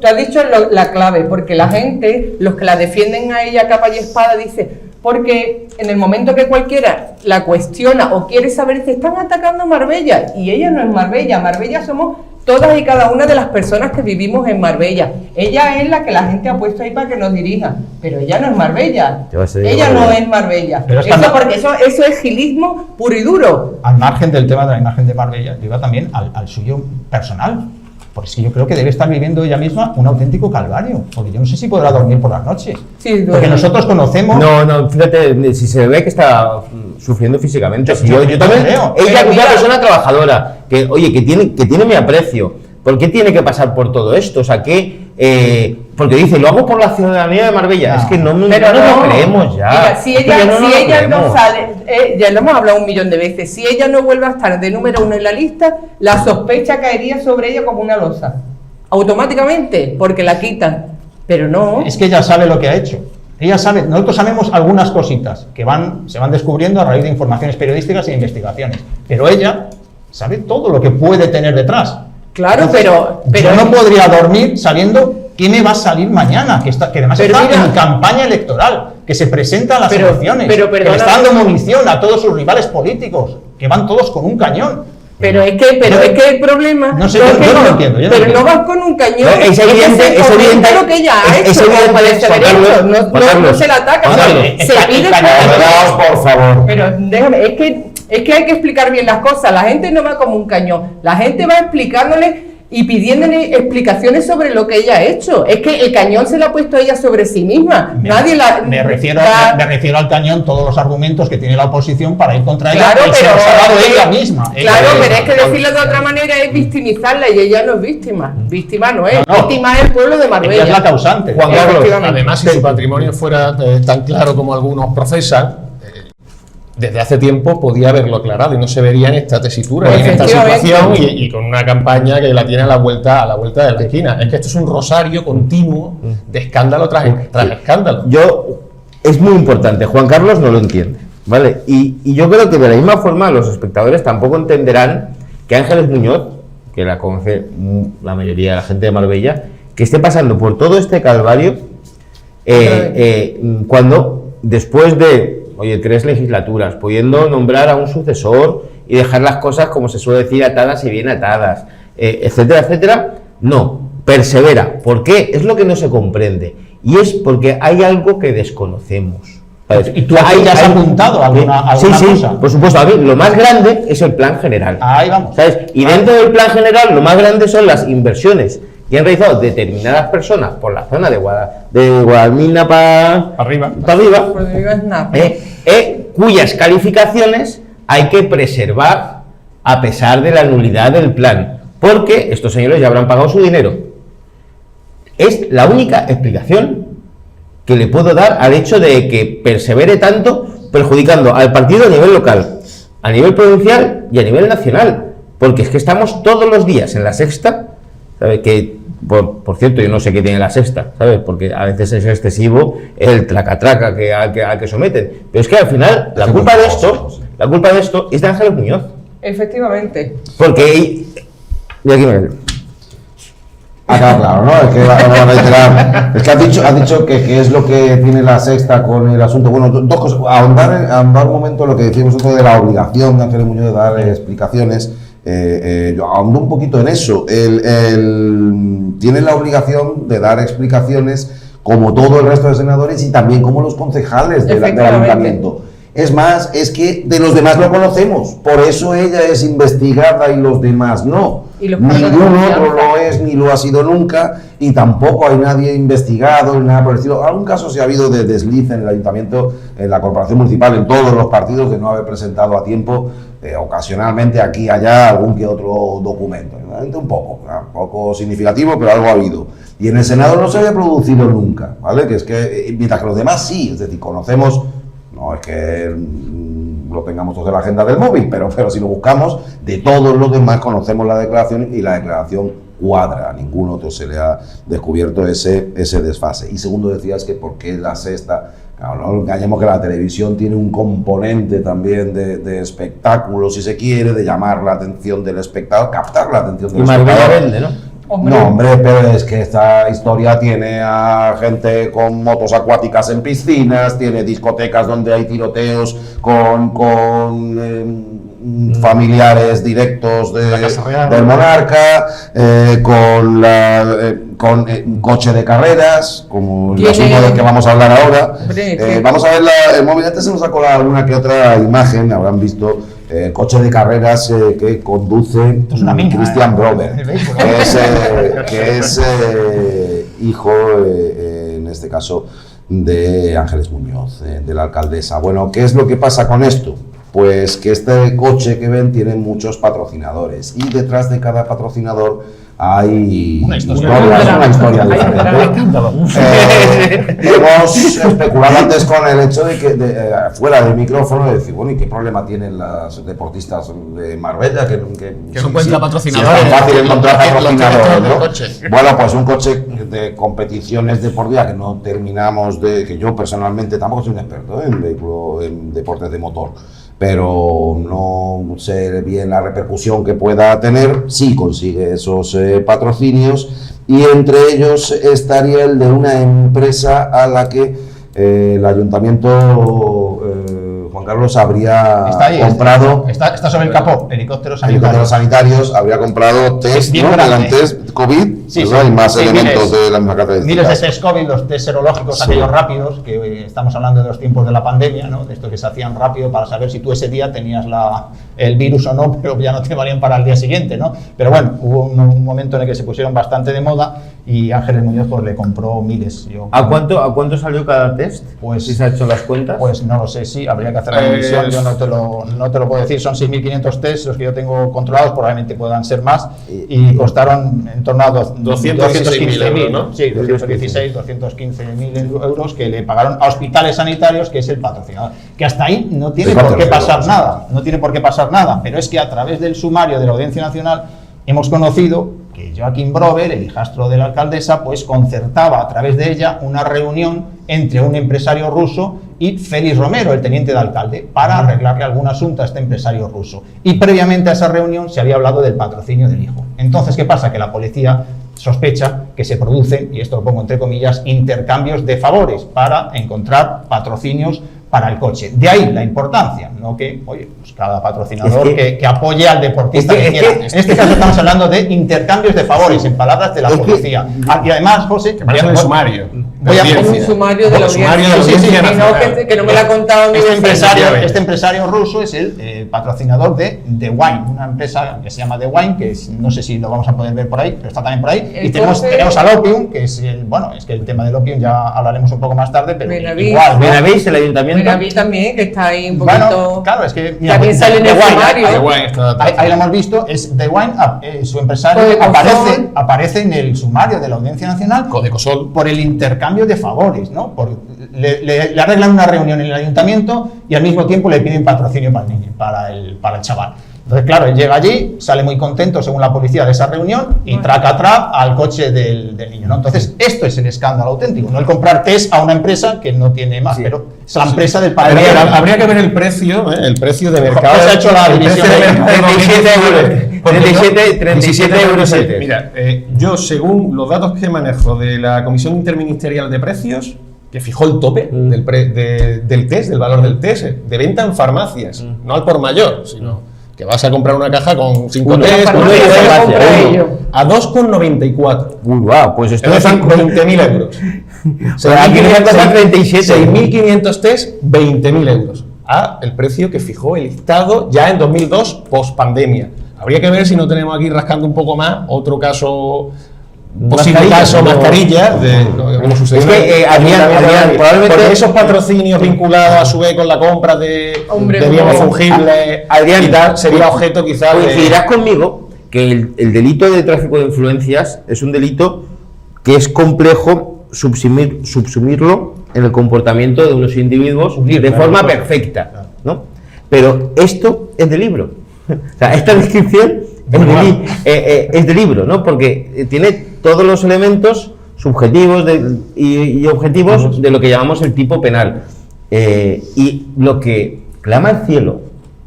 has dicho la clave, porque la gente, los que la defienden a ella capa y espada, dice, porque en el momento que cualquiera la cuestiona o quiere saber, se están atacando a Marbella, y ella no es Marbella. Marbella somos todas y cada una de las personas que vivimos en Marbella. Ella es la que la gente ha puesto ahí para que nos dirija, pero ella no es Marbella. Ella no es Marbella. Pero porque eso es gilismo puro y duro. Al margen del tema de la imagen de Marbella, yo iba también al suyo personal. Porque es que yo creo que debe estar viviendo ella misma un auténtico calvario. Porque yo no sé si podrá dormir por las noches. Sí, porque nosotros conocemos... No, fíjate, si se ve que está sufriendo físicamente. Yo también creo. Ella es una persona trabajadora, que tiene mi aprecio. ¿Por qué tiene que pasar por todo esto? O sea, porque dice, lo hago por la ciudadanía de Marbella. Es que no lo creemos ya. Mira, si ella no sale, ya lo hemos hablado 1.000.000 de veces, si ella no vuelve a estar de número 1 en la lista, la sospecha caería sobre ella como una losa. Automáticamente, porque la quitan. Pero no. Es que ella sabe lo que ha hecho. Ella sabe, nosotros sabemos algunas cositas que se van descubriendo a raíz de informaciones periodísticas e investigaciones. Pero ella sabe todo lo que puede tener detrás. Claro, pero yo no podría dormir sabiendo qué me va a salir mañana, que además está en campaña electoral, que se presenta a las elecciones, que le está dando munición a todos sus rivales políticos, que van todos con un cañón. Pero es que el problema... No sé, yo no lo entiendo. No vas con un cañón. Es evidente lo que ella ha hecho. No se la ataca. Se pide por favor. Pero déjame, es que hay que explicar bien las cosas. La gente no va como un cañón. La gente va explicándole y pidiéndole explicaciones sobre lo que ella ha hecho. Es que el cañón se lo ha puesto ella sobre sí misma. Me refiero al cañón, todos los argumentos que tiene la oposición para ir contra ella. Claro, se los ha dado ella misma. Claro, pero es que decirlo de otra manera es victimizarla, y ella no es víctima. Víctima no es. Víctima es el pueblo de Marbella. Ella es la causante. Juan Carlos, además, si su patrimonio fuera tan claro como algunos procesan, desde hace tiempo podía haberlo aclarado y no se vería en esta tesitura, en esta situación y con una campaña que la tiene a la vuelta de la esquina. Es que esto es un rosario continuo de escándalo tras escándalo. Es muy importante, Juan Carlos no lo entiende, ¿vale? Y yo creo que de la misma forma los espectadores tampoco entenderán que Ángeles Muñoz, que la conoce la mayoría de la gente de Marbella, que esté pasando por todo este calvario cuando después de 3 legislaturas, pudiendo nombrar a un sucesor y dejar las cosas, como se suele decir, atadas y bien atadas, etcétera, etcétera, no, persevera. ¿Por qué? Es lo que no se comprende. Y es porque hay algo que desconocemos. ¿Y tú ahí ya has apuntado alguna cosa? Sí, por supuesto. A mí, lo más grande es el plan general. Ahí vamos. ¿Sabes? Y dentro del plan general, lo más grande son las inversiones que han realizado determinadas personas por la zona de Guadalmina para arriba, cuyas calificaciones hay que preservar a pesar de la nulidad del plan, porque estos señores ya habrán pagado su dinero. Es la única explicación que le puedo dar al hecho de que persevere tanto perjudicando al partido a nivel local, a nivel provincial y a nivel nacional, porque es que estamos todos los días en La Sexta, ¿sabes? Que, por cierto, yo no sé qué tiene La Sexta, ¿sabes? Porque a veces es excesivo el traca-traca al que someten, pero es que al final la culpa de esto es de Ángeles Muñoz. Efectivamente. Porque... Y aquí me... Claro, ¿no? Es que vamos a reiterar. Es que has dicho que es lo que tiene La Sexta con el asunto. Bueno, dos cosas. Ahondar un momento en lo que decíamos nosotros de la obligación de Ángeles Muñoz de dar explicaciones. Yo ahondo un poquito en eso. Tiene la obligación de dar explicaciones como todo el resto de senadores y también como los concejales del ayuntamiento. Es más, es que de los demás lo conocemos, por eso ella es investigada y los demás no. Ningún otro lo es ni lo ha sido nunca y tampoco hay nadie investigado ni nada por el estilo. Algún caso sí ha habido de desliz en el ayuntamiento, en la corporación municipal, en todos los partidos, de no haber presentado a tiempo, ocasionalmente aquí y allá, algún que otro documento. Un poco significativo, pero algo ha habido. Y en el Senado no se había producido nunca, ¿vale? Que es que, mientras que los demás sí, es decir, conocemos. No es que lo tengamos todos en la agenda del móvil, pero si lo buscamos, de todos los demás conocemos la declaración y la declaración cuadra. A ningún otro se le ha descubierto ese desfase. Y segundo, decías que por qué La Sexta. Claro, no engañemos que la televisión tiene un componente también de espectáculo, si se quiere, de llamar la atención del espectador, captar la atención del espectador. Y Marbella vende, ¿no? No, hombre, pero es que esta historia tiene a gente con motos acuáticas en piscinas, tiene discotecas donde hay tiroteos con familiares directos del monarca, con coche de carreras, como el asunto del que vamos a hablar ahora. Vamos a ver el móvil, antes se nos ha colado alguna que otra imagen, habrán visto. Coche de carreras que conduce Christian Broder, que es hijo, en este caso, de Ángeles Muñoz, de la alcaldesa. Bueno, ¿qué es lo que pasa con esto? Pues que este coche que ven tiene muchos patrocinadores y detrás de cada patrocinador hay una historia diferente. Hemos especulado antes con el hecho de que fuera del micrófono de decir, bueno, ¿y qué problema tienen las deportistas de Marbella? Que no encuentra patrocinadores. Es tan fácil encontrar patrocinadores, ¿no? Bueno, pues un coche de competiciones deportivas que no terminamos que yo personalmente tampoco soy un experto en deportes de motor, pero no sé bien la repercusión que pueda tener, sí consigue esos patrocinios, y entre ellos estaría el de una empresa a la que el ayuntamiento, Juan Carlos, habría comprado... Está sobre el capó, helicópteros sanitarios, habría comprado test, ¿no? Eran test COVID, hay más elementos de la misma característica. Miles de test COVID, los test serológicos, aquellos rápidos, que estamos hablando de los tiempos de la pandemia, ¿no? De estos que se hacían rápido para saber si tú ese día tenías el virus o no, pero ya no te valían para el día siguiente, ¿no? Pero bueno, hubo un momento en el que se pusieron bastante de moda y Ángeles Muñoz pues le compró miles. ¿A cuánto salió cada test? Pues, ¿si se ha hecho las cuentas? Pues no lo sé, sí, habría que hacer la medición, yo no te lo puedo decir, son 6.500 tests los que yo tengo controlados, probablemente puedan ser más, y costaron en torno a 216.000 euros, ¿no? Sí, 215.000 euros que le pagaron a Hospitales Sanitarios, que es el patrocinador. Que hasta ahí no tiene por qué pasar nada, pero es que a través del sumario de la Audiencia Nacional hemos conocido que Joaquín Brover, el hijastro de la alcaldesa, pues concertaba a través de ella una reunión entre un empresario ruso y Félix Romero, el teniente de alcalde, para arreglarle algún asunto a este empresario ruso. Y previamente a esa reunión se había hablado del patrocinio del hijo. Entonces, ¿qué pasa? Que la policía sospecha que se producen, y esto lo pongo entre comillas, intercambios de favores para encontrar patrocinios para el coche. De ahí la importancia, no que, oye, pues cada patrocinador que apoye al deportista que quiera. En este caso estamos hablando de intercambios de favores, en palabras de la policía. Y además, José, que parece un sumario. Voy a poner un sumario de la audiencia. Que no me lo ha contado este empresario ruso es el patrocinador de The Wine, una empresa que se llama The Wine, que es, no sé si lo vamos a poder ver por ahí, pero está también por ahí. Y tenemos al Opium, que es es que el tema del Opium ya hablaremos un poco más tarde, pero igual. Benavís, el ayuntamiento Bueno, a mí también, que está ahí un poquito... Bueno, claro, es que... Mira, también sale en el sumario. Ahí lo hemos visto, es The Wine, su empresario aparece en el sumario de la Audiencia Nacional Codecosol por el intercambio de favores, ¿no? Le arreglan una reunión en el ayuntamiento y al mismo tiempo le piden patrocinio para el niño, para el chaval. Entonces, claro, él llega allí, sale muy contento, según la policía, de esa reunión y traca al coche del niño, ¿no? Entonces, esto es el escándalo auténtico, no el comprar test a una empresa que no tiene más, pero es la empresa del país. Habría que ver el precio de mercado. Se ha hecho la división. 37 euros el test. Mira, yo, según los datos que manejo de la Comisión Interministerial de Precios, que fijó el tope del test, del valor del test, de venta en farmacias, no al por mayor, sino que vas a comprar una caja con 5 test, a 2,94. Wow, pues esto es 20.000 euros. 6.500 test, 20.000 euros. A el precio que fijó el Estado ya en 2002, post pandemia. Habría que ver si no tenemos aquí, rascando un poco más, otro caso, posible caso, mascarilla, como sucedió. Es que, Adrián, probablemente porque esos patrocinios vinculados a su vez con la compra de bienes fungibles, Adrián, y tal, sería objeto quizás de... Coincidirás conmigo que el delito de tráfico de influencias es un delito que es complejo subsumirlo en el comportamiento de unos individuos de forma perfecta, ¿no? Pero esto es de libro. O sea, esta descripción es de libro, ¿no? Porque tiene todos los elementos subjetivos y objetivos de lo que llamamos el tipo penal. Y lo que clama al cielo,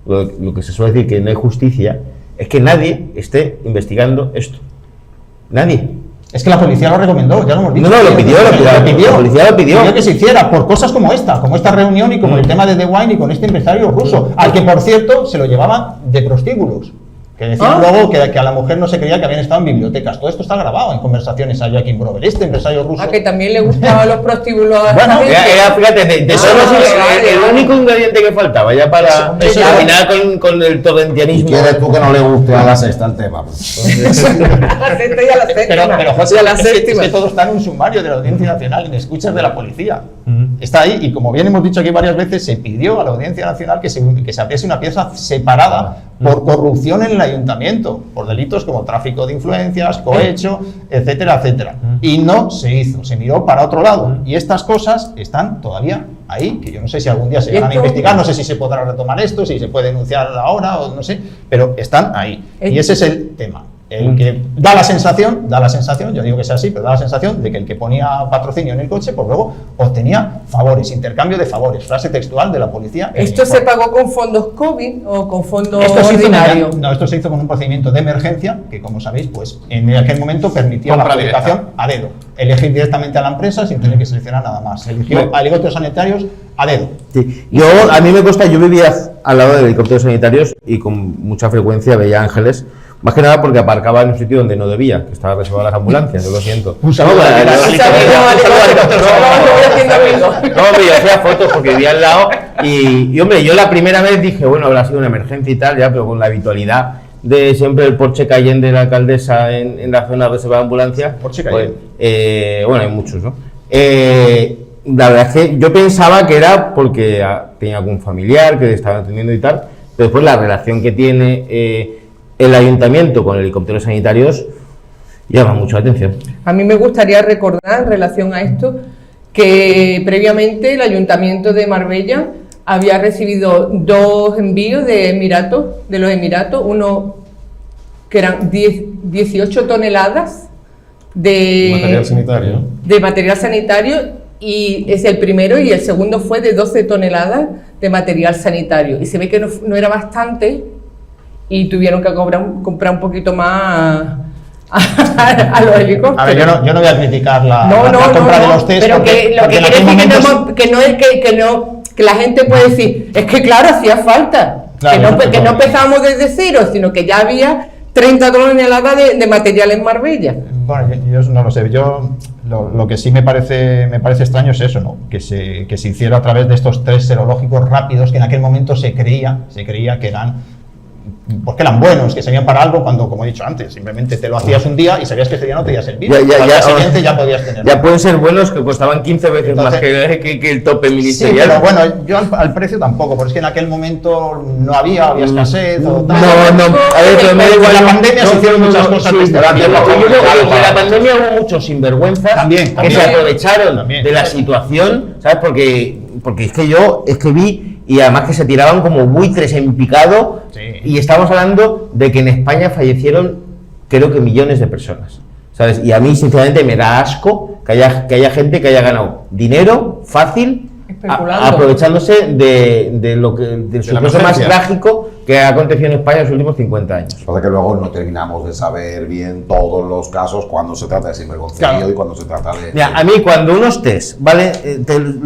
lo que se suele decir que no hay justicia, es que nadie esté investigando esto. Nadie. Es que la policía lo recomendó, ya lo hemos dicho. No, lo pidió. La policía lo pidió. Pidió que se hiciera por cosas como esta reunión y como el tema de The Wine y con este empresario ruso, al que, por cierto, se lo llevaban de prostíbulos. Que decían luego que a la mujer no se creía que habían estado en bibliotecas. Todo esto está grabado en conversaciones a Joachim Brover, este empresario ruso. A que también le gustaban los prostíbulos. Bueno, fíjate, de solo el único ingrediente que faltaba ya para terminar con el torrentianismo. ¿Quieres tú que no le guste a la sexta el tema? Pero José, es que todo está en un sumario de la Audiencia Nacional, en escuchas de la policía. Está ahí, y como bien hemos dicho aquí varias veces, se pidió a la Audiencia Nacional que se abriese una pieza separada por corrupción en el ayuntamiento, por delitos como tráfico de influencias, cohecho, etcétera, etcétera. Y no se hizo, se miró para otro lado. Y estas cosas están todavía ahí, que yo no sé si algún día se van a investigar, no sé si se podrá retomar esto, si se puede denunciar ahora o no sé, pero están ahí. Y ese es el tema. El que da la sensación, yo digo que sea así, pero da la sensación de que el que ponía patrocinio en el coche, pues luego obtenía favores, intercambio de favores, frase textual de la policía. ¿Esto se pagó con fondos COVID o con fondos ordinarios? No, esto se hizo con un procedimiento de emergencia que, como sabéis, pues en aquel momento permitía la adjudicación a dedo. Elegir directamente a la empresa sin tener que seleccionar nada más. Eligió a helicópteros sanitarios a dedo. Sí. A mí me consta, yo vivía al lado de helicópteros sanitarios y con mucha frecuencia veía ángeles. Más que nada porque aparcaba en un sitio donde no debía, que estaba reservado a las ambulancias, yo lo siento. Un saludo. No, hombre, yo hacía fotos porque vivía al lado y hombre, yo la primera vez dije, bueno, habrá sido una emergencia y tal, ya, pero con la habitualidad de siempre el Porsche Cayenne de la alcaldesa en la zona reservada de ambulancias. Porsche Cayenne. Bueno, hay muchos, ¿no? La verdad es que yo pensaba que era porque tenía algún familiar que estaba atendiendo y tal, pero después la relación que tiene el ayuntamiento con helicópteros sanitarios llama mucho la atención. A mí me gustaría recordar en relación a esto que previamente el ayuntamiento de Marbella había recibido 2 envíos de los Emiratos, uno que eran 18 toneladas de material sanitario, y es el primero, y el segundo fue de 12 toneladas de material sanitario, y se ve que no era bastante y tuvieron que comprar un poquito más a los helicópteros. A ver, yo no voy a criticar la compra de los test, pero que lo que quiere decir que la gente puede decir, es que claro, hacía falta, claro, que no empezamos desde cero, sino que ya había 30 toneladas de material en Marbella. Bueno, yo no lo sé, lo que sí me parece extraño es eso, ¿no? Que se hiciera a través de estos test serológicos rápidos que en aquel momento se creía que eran porque eran buenos, que servían para algo, cuando, como he dicho antes, simplemente te lo hacías un día y sabías que ese día no te iba a servir. Ya, Al día siguiente ya podías tener. Ya pueden ser buenos que costaban 15 veces Entonces, más que el tope Sí, ministerial. pero bueno, yo al precio tampoco, porque es que en aquel momento no había escasez o tal. No, a ver, pero me da igual. En la pandemia se hicieron muchas cosas. Sí, de este pero tipo. yo creo que en la pandemia hubo muchos sinvergüenzas También. que se aprovecharon También. de la situación, ¿sabes? Porque es que vi, y además que se tiraban como buitres en picado, Sí. y estamos hablando de que en España fallecieron, creo que millones de personas, ¿sabes? Y a mí, sinceramente, me da asco que haya gente que haya ganado dinero fácil, Especulando. aprovechándose del suceso más emergencia. trágico que ha acontecido en España en los últimos 50 años. Pasa que luego no terminamos de saber bien todos los casos cuando se trata de sinvergoncerío Claro. y cuando se trata de... Mira, a mí cuando unos test, ¿vale?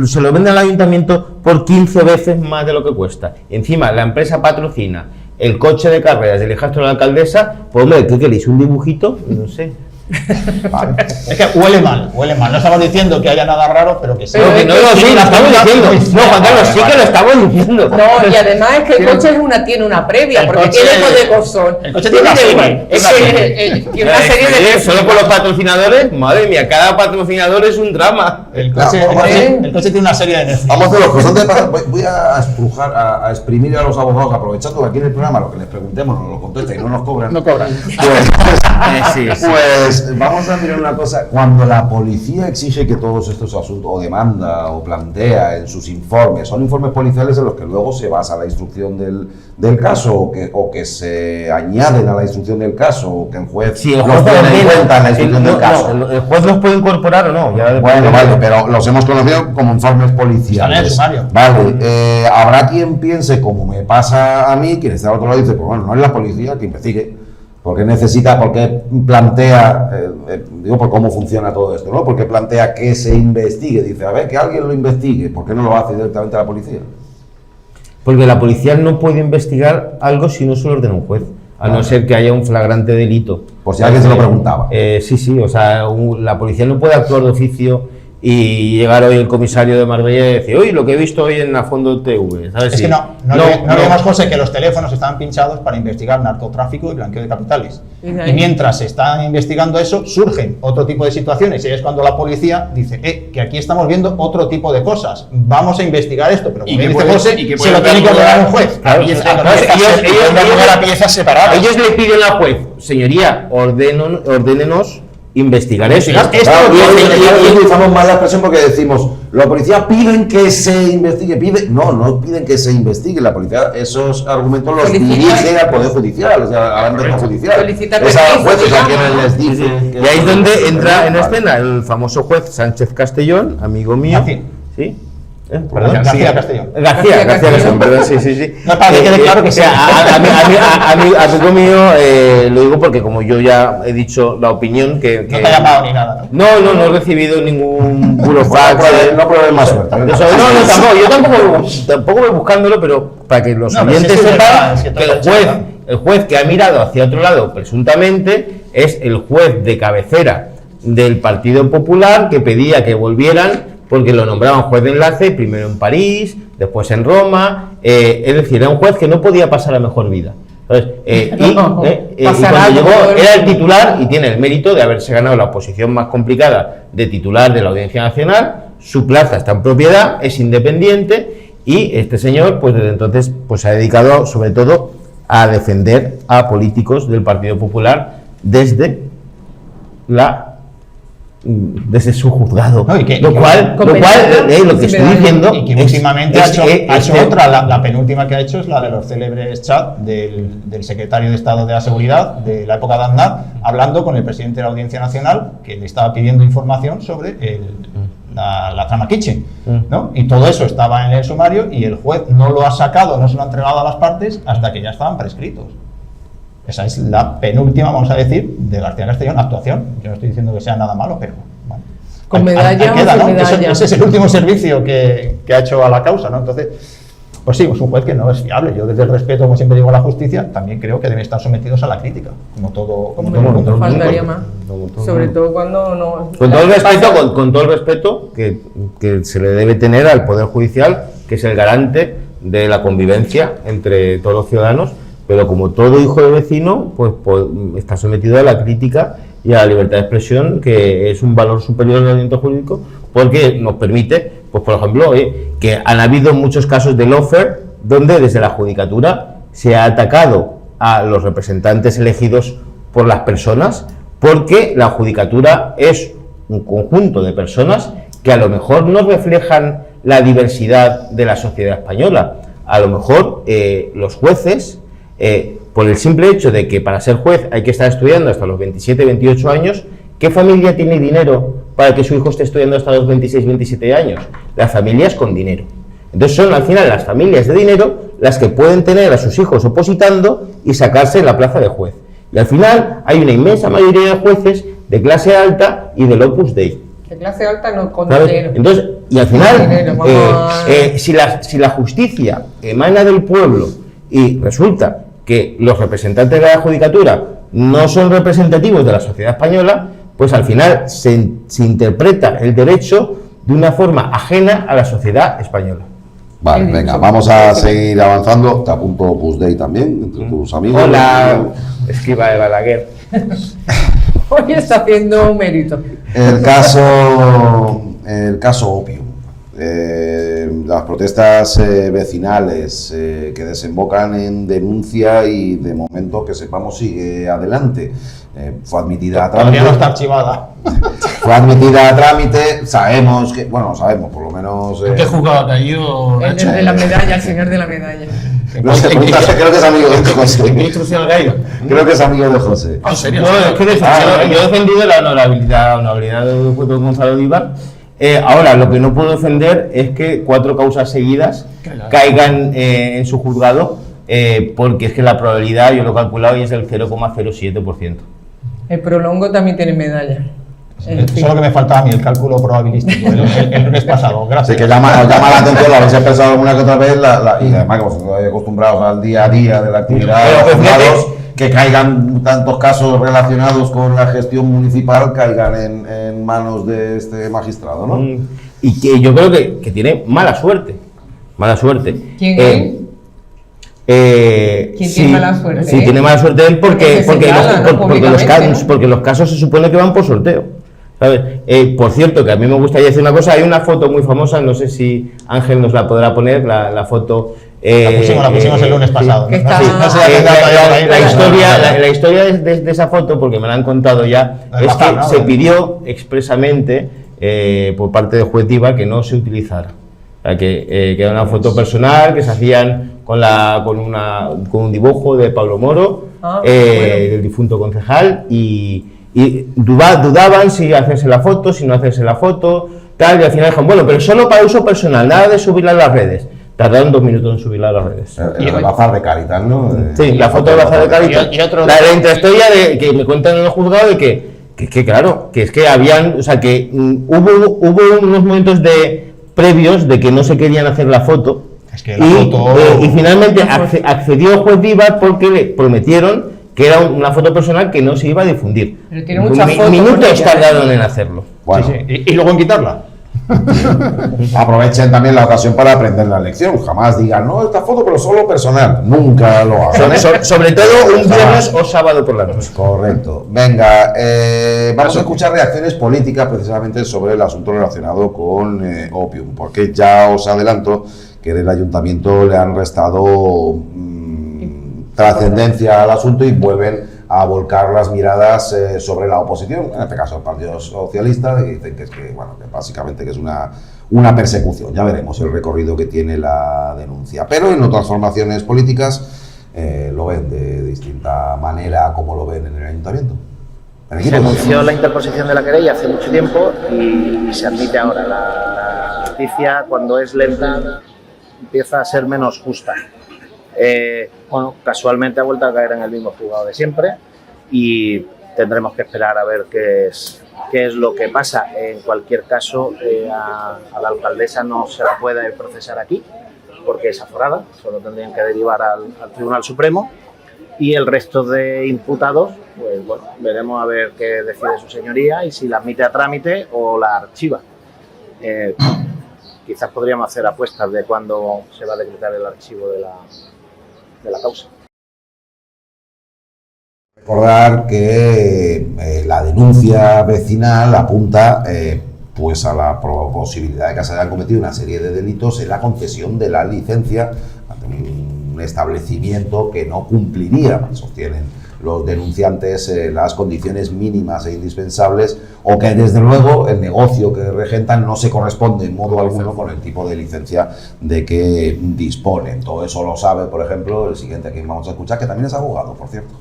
Se lo venden al ayuntamiento por 15 veces más de lo que cuesta. Y encima la empresa patrocina el coche de carreras del hijastro de la alcaldesa, pues hombre, ¿qué queréis? ¿Un dibujito? No sé. Vale. Es que huele mal, huele mal. No estamos diciendo que haya nada raro, pero que sí. No, sí, lo estamos diciendo. No, Juan Carlos, sí que lo estamos diciendo. No, y además es que el coche tiene una previa, El porque coche- tiene codecosón. el coche tiene una serie, Es una que serie. tiene una serie de. Solo con los patrocinadores, madre mía, cada patrocinador es un drama. El coche, Claro, el coche tiene una serie de Netflix. Vamos a hacer los cosas antes de pasar. Voy a estrujar, a exprimir a los abogados, aprovechando que aquí en el programa lo que les preguntemos nos lo contesta y no nos cobran. No cobran. Pues vamos a mirar una cosa. Cuando la policía exige que todos estos asuntos, o demanda, o plantea en sus informes, son informes policiales en los que luego se basa la instrucción del caso, o que se añaden a la instrucción del caso, o que el juez Si el los juez tiene en ordena, cuenta en la instrucción del caso. el juez los puede incorporar o no. Ya depende. Bueno, vale, pero los hemos conocido como informes policiales. Están en el sumario. Vale, habrá quien piense, como me pasa a mí, quien está al otro lado dice, pues bueno, no es la policía que investigue, porque plantea, digo, por cómo funciona todo esto, ¿no? Porque plantea que se investigue, dice, a ver, que alguien lo investigue, ¿por qué no lo hace directamente la policía? Porque la policía no puede investigar algo si no se lo ordena un juez, a no ser que haya un flagrante delito. Por si alguien se lo preguntaba. Sí, o sea, la policía no puede actuar de oficio y llegar hoy el comisario de Marbella y decir, oye, lo que he visto hoy en la Fondo TV, ¿sabes? Es Sí. que no vemos, José, que los teléfonos estaban pinchados para investigar narcotráfico y blanqueo de capitales. Y de ahí- Y mientras se están investigando eso, surgen otro tipo de situaciones. Y es cuando la policía dice, que aquí estamos viendo otro tipo de cosas. Vamos a investigar esto. Pero como que dice puede- José, y que se puede lo tiene que calcular ordenar un juez. Claro, Y es- claro, ellos- piezas separadas. Ellos le piden al juez, señoría, ordénenos investigar esto. Investigar Esto Claro, y utilizamos mal la expresión porque decimos, la policía piden que se investigue, no piden que se investigue, la policía esos argumentos los Solicita. dirige al Poder Judicial, o sea, al ámbito judicial. Solicita Es a permiso, los jueces a digamos. quienes les dice. Y ahí es donde entra en escena el famoso juez Sánchez Castellón, amigo mío. García. ¿Sí? Perdón. García Castellón. García Castellón, perdón, sí. No, para que quede claro que sí. Amigo mío, lo digo porque como yo ya he dicho la opinión que... No te ha llamado ni nada, ¿no? No he recibido ningún burofax. No prueben más suerte. No, tampoco, yo tampoco voy buscándolo, pero para que los No, pero oyentes sí es verdad, sepan es que todo que está hecho, el juez que ha mirado hacia otro lado, presuntamente, es el juez de cabecera del Partido Popular que pedía que volvieran porque lo nombraban juez de enlace, primero en París, después en Roma, es decir, era un juez que no podía pasar a mejor vida. Entonces, y cuando llegó, era el titular y tiene el mérito de haberse ganado la posición más complicada de titular de la Audiencia Nacional, su plaza está en propiedad, es independiente y este señor, pues desde entonces, pues se ha dedicado sobre todo a defender a políticos del Partido Popular desde su juzgado, No, y que- lo cual lo que estoy diciendo Y que es- últimamente es ha hecho que- otra, la penúltima que ha hecho es la de los célebres chats del secretario de Estado de la Seguridad de la época de Aznar, hablando con el presidente de la Audiencia Nacional, que le estaba pidiendo información sobre la trama Kitchen, ¿no? Y todo eso estaba en el sumario y el juez no lo ha sacado, no se lo ha entregado a las partes hasta que ya estaban prescritos. Esa es la penúltima, vamos a decir, de García Castellón, actuación. Yo no estoy diciendo que sea nada malo, pero bueno. Con medalla o queda, sin ¿no? medalla. Ese es el último servicio que ha hecho a la causa, ¿no? Entonces, pues sí, es un juez que no es fiable. Yo desde el respeto, como siempre digo, a la justicia, también creo que deben estar sometidos a la crítica, como todo el mundo. No faltaría más. Sobre todo cuando no. Con todo el respeto, con todo el respeto que se le debe tener al Poder Judicial, que es el garante de la convivencia entre todos los ciudadanos, pero como todo hijo de vecino, pues está sometido a la crítica y a la libertad de expresión, que es un valor superior al ordenamiento jurídico, porque nos permite, pues por ejemplo, que han habido muchos casos de lawfare donde desde la judicatura se ha atacado a los representantes elegidos por las personas, porque la judicatura es un conjunto de personas que a lo mejor no reflejan la diversidad de la sociedad española. A lo mejor los jueces, por el simple hecho de que para ser juez hay que estar estudiando hasta los 27, 28 años, ¿qué familia tiene dinero para que su hijo esté estudiando hasta los 26, 27 años? Las familias con dinero. Entonces son al final las familias de dinero las que pueden tener a sus hijos opositando y sacarse la plaza de juez. Y al final hay una inmensa mayoría de jueces de clase alta y del Opus Dei. De clase alta no con ¿Sabes? dinero. Entonces, y al final, Dinero, si la justicia emana del pueblo y resulta que los representantes de la judicatura no son representativos de la sociedad española, pues al final se interpreta el derecho de una forma ajena a la sociedad española. Vale, venga, vamos a seguir avanzando. Te apunto Opus Dei también, entre tus amigos. Hola, escriba de Balaguer. Hoy está haciendo mérito. El caso Opium. Las protestas vecinales que desembocan en denuncia y de momento que sepamos sigue adelante. Fue admitida a trámite. Todavía no está archivada. Fue admitida a trámite. Sabemos que, bueno, sabemos por lo menos. ¿Qué juzgado ha caído? El de la medalla, el señor de la medalla. No sé, creo que es amigo de José. ¿En qué instrucción ha caído? Creo que es amigo de José. ¿En serio? No, es que yo he defendido la honorabilidad de Gonzalo Díbar. Ahora, lo que no puedo defender es que 4 causas seguidas caigan en su juzgado, porque es que la probabilidad, yo lo he calculado, y es del 0,07%. El prolongo también tiene medalla. Eso es lo que me faltaba a mí, el cálculo probabilístico, el lunes pasado. Gracias. Sí, que llama la atención, lo habéis pensado alguna que otra vez, y además que vosotros estáis acostumbrados al día a día de la actividad de los juzgados, que caigan tantos casos relacionados con la gestión municipal, caigan en manos de este magistrado, ¿no? Y que yo creo que tiene mala suerte. Mala suerte. ¿Quién es? ¿Quién tiene mala suerte? Sí, tiene mala suerte él porque los casos se supone que van por sorteo, ¿sabes? Por cierto, que a mí me gustaría decir una cosa, hay una foto muy famosa, no sé si Ángel nos la podrá poner, la foto... la pusimos el lunes pasado. ¿No? La historia de esa foto, porque me la han contado ya, es que se pidió expresamente por parte del juez Díbar que no se utilizara. O sea, que era una foto personal que se hacían con un dibujo de Pablo Moro, del difunto concejal, y dudaban si hacerse la foto, si no hacerse la foto, tal, y al final dijeron, bueno, pero solo para uso personal, nada de subirla a las redes. Tardaron 2 minutos en subirla a las redes. El bazar de Cáritas, ¿no? Sí, la foto del bazar de Cáritas. La intrahistoria que me cuentan en el juzgado de que claro, que es que habían, o sea, que hubo unos momentos previos de que no se querían hacer la foto. Es que la foto... y finalmente accedió el juez Díbar porque le prometieron que era una foto personal que no se iba a difundir. Pero tiene muchas fotos. Minutos tardaron en hacerlo. Bueno. Sí. Y luego en quitarla. Aprovechen también la ocasión para aprender la lección. Jamás digan, no, esta foto, pero solo personal. Nunca lo hagan. Sobre todo un viernes o sábado por la noche. Correcto. Venga, vamos a escuchar reacciones políticas precisamente sobre el asunto relacionado con Opium, porque ya os adelanto que del ayuntamiento le han restado trascendencia al asunto y vuelven a volcar las miradas sobre la oposición, en este caso el Partido Socialista, que dicen que básicamente que es una persecución. Ya veremos el recorrido que tiene la denuncia. Pero en otras formaciones políticas lo ven de distinta manera como lo ven en el ayuntamiento. Se anunció la interposición de la querella hace mucho tiempo y se admite ahora. La justicia, cuando es lenta, empieza a ser menos justa. Casualmente ha vuelto a caer en el mismo juzgado de siempre y tendremos que esperar a ver qué es lo que pasa. En cualquier caso, a la alcaldesa no se la puede procesar aquí porque es aforada, solo tendrían que derivar al Tribunal Supremo, y el resto de imputados, pues bueno, veremos a ver qué decide su señoría y si la admite a trámite o la archiva. Quizás podríamos hacer apuestas de cuándo se va a decretar el archivo de la causa. Recordar que la denuncia vecinal apunta pues a la posibilidad de que se hayan cometido una serie de delitos en la concesión de la licencia ante un establecimiento que no cumpliría, sostienen los denunciantes, las condiciones mínimas e indispensables, o que desde luego el negocio que regentan no se corresponde en modo alguno con el tipo de licencia de que disponen. Todo eso lo sabe, por ejemplo, el siguiente que vamos a escuchar, que también es abogado, por cierto.